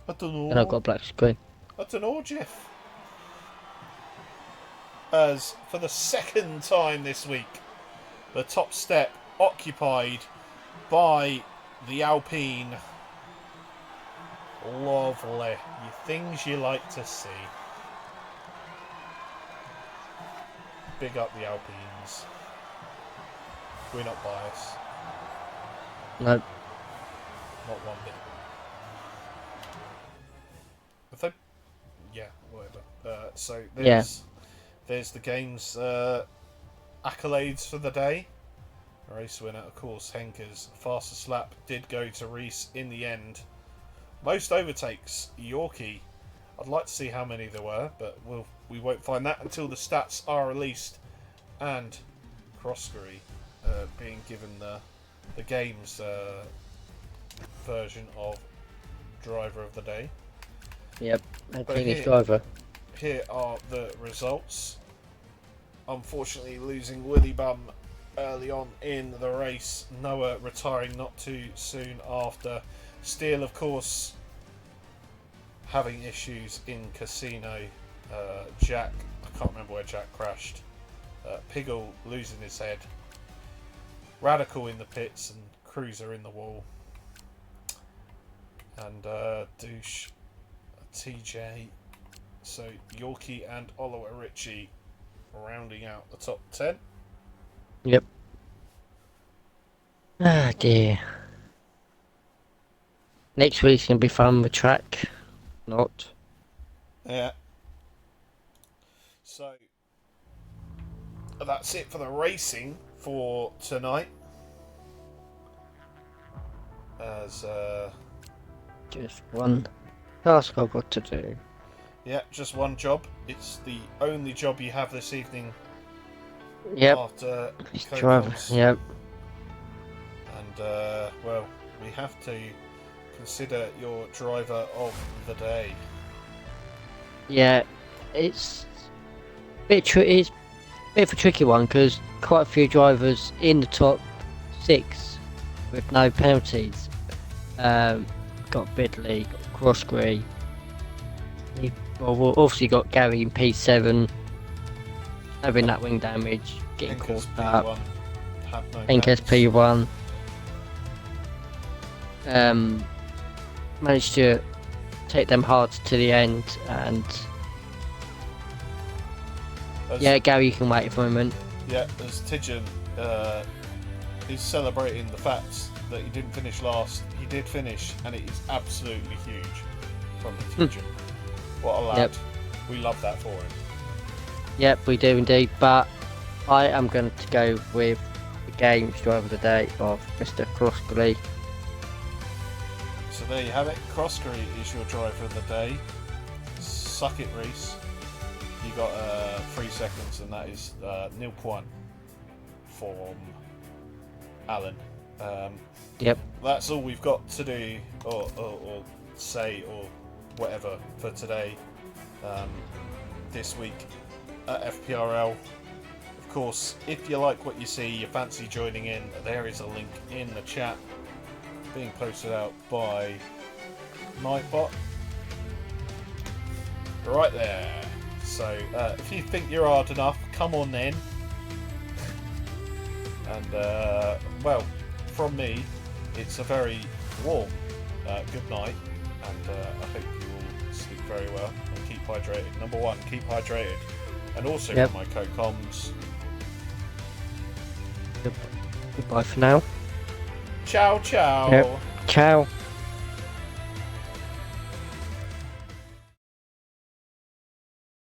I don't know. And I've got a black screen. I don't know, Jeff. As for the second time this week, the top step occupied by the Alpine. Lovely. Things you like to see. Big up the Alpines. We're not biased. Nope. Not one bit. If they... Yeah, whatever. So there's the game's accolades for the day. Race winner, of course, Henker's fastest lap did go to Reese in the end. Most overtakes, Yorkie. I'd like to see how many there were, but we won't find that until the stats are released. And Croskery being given the game's version of driver of the day. Yep, But Alpini's driver. Here are the results. Unfortunately, losing Willy Bum early on in the race. Noah retiring not too soon after. Steele, of course, having issues in Casino. Jack, I can't remember where Jack crashed. Piggle losing his head. Radical in the pits and Cruiser in the wall. And Douche, TJ. So Yorkie and Oliver Ritchie rounding out the top 10. Yep. Ah dear. Next week's gonna be fun with track. Not. Yeah. So that's it for the racing for tonight. As Just one task I've got to do. yeah, just one job. It's the only job you have this evening. Yep. After Driver. Coco's. Yep. And well, we have to consider your driver of the day. Yeah, it's it's a bit of a tricky one because quite a few drivers in the top 6 with no penalties. Got Bidley, got Croskery. Well, we've obviously got Gary in P7 having that wing damage, getting caught up. Henkes P1. Managed to take them hard to the end, and yeah, Gary, you can wait for a moment. Yeah, as Tidgeon is celebrating the fact that he didn't finish last. He did finish, and it is absolutely huge from Tidgeon. What a lad. Yep. We love that for him. Yep, we do indeed, but I am going to go with the game's driver of the day of Mr. Croskery. So there you have it. Croskery is your driver of the day. Suck it, Reese. You got 3 seconds, and that is nil point from Alan. Yep. That's all we've got to do, or say, or whatever for today. This week at FPRL. Of course, if you like what you see, you fancy joining in, there is a link in the chat being posted out by Nightbot. Right there. So if you think you're hard enough, come on then. And well, from me, it's a very warm good night, and I hope you all sleep very well and keep hydrated. Number 1, keep hydrated, and also Yep. my co-coms. Goodbye for now. Ciao, ciao. Yep. Ciao.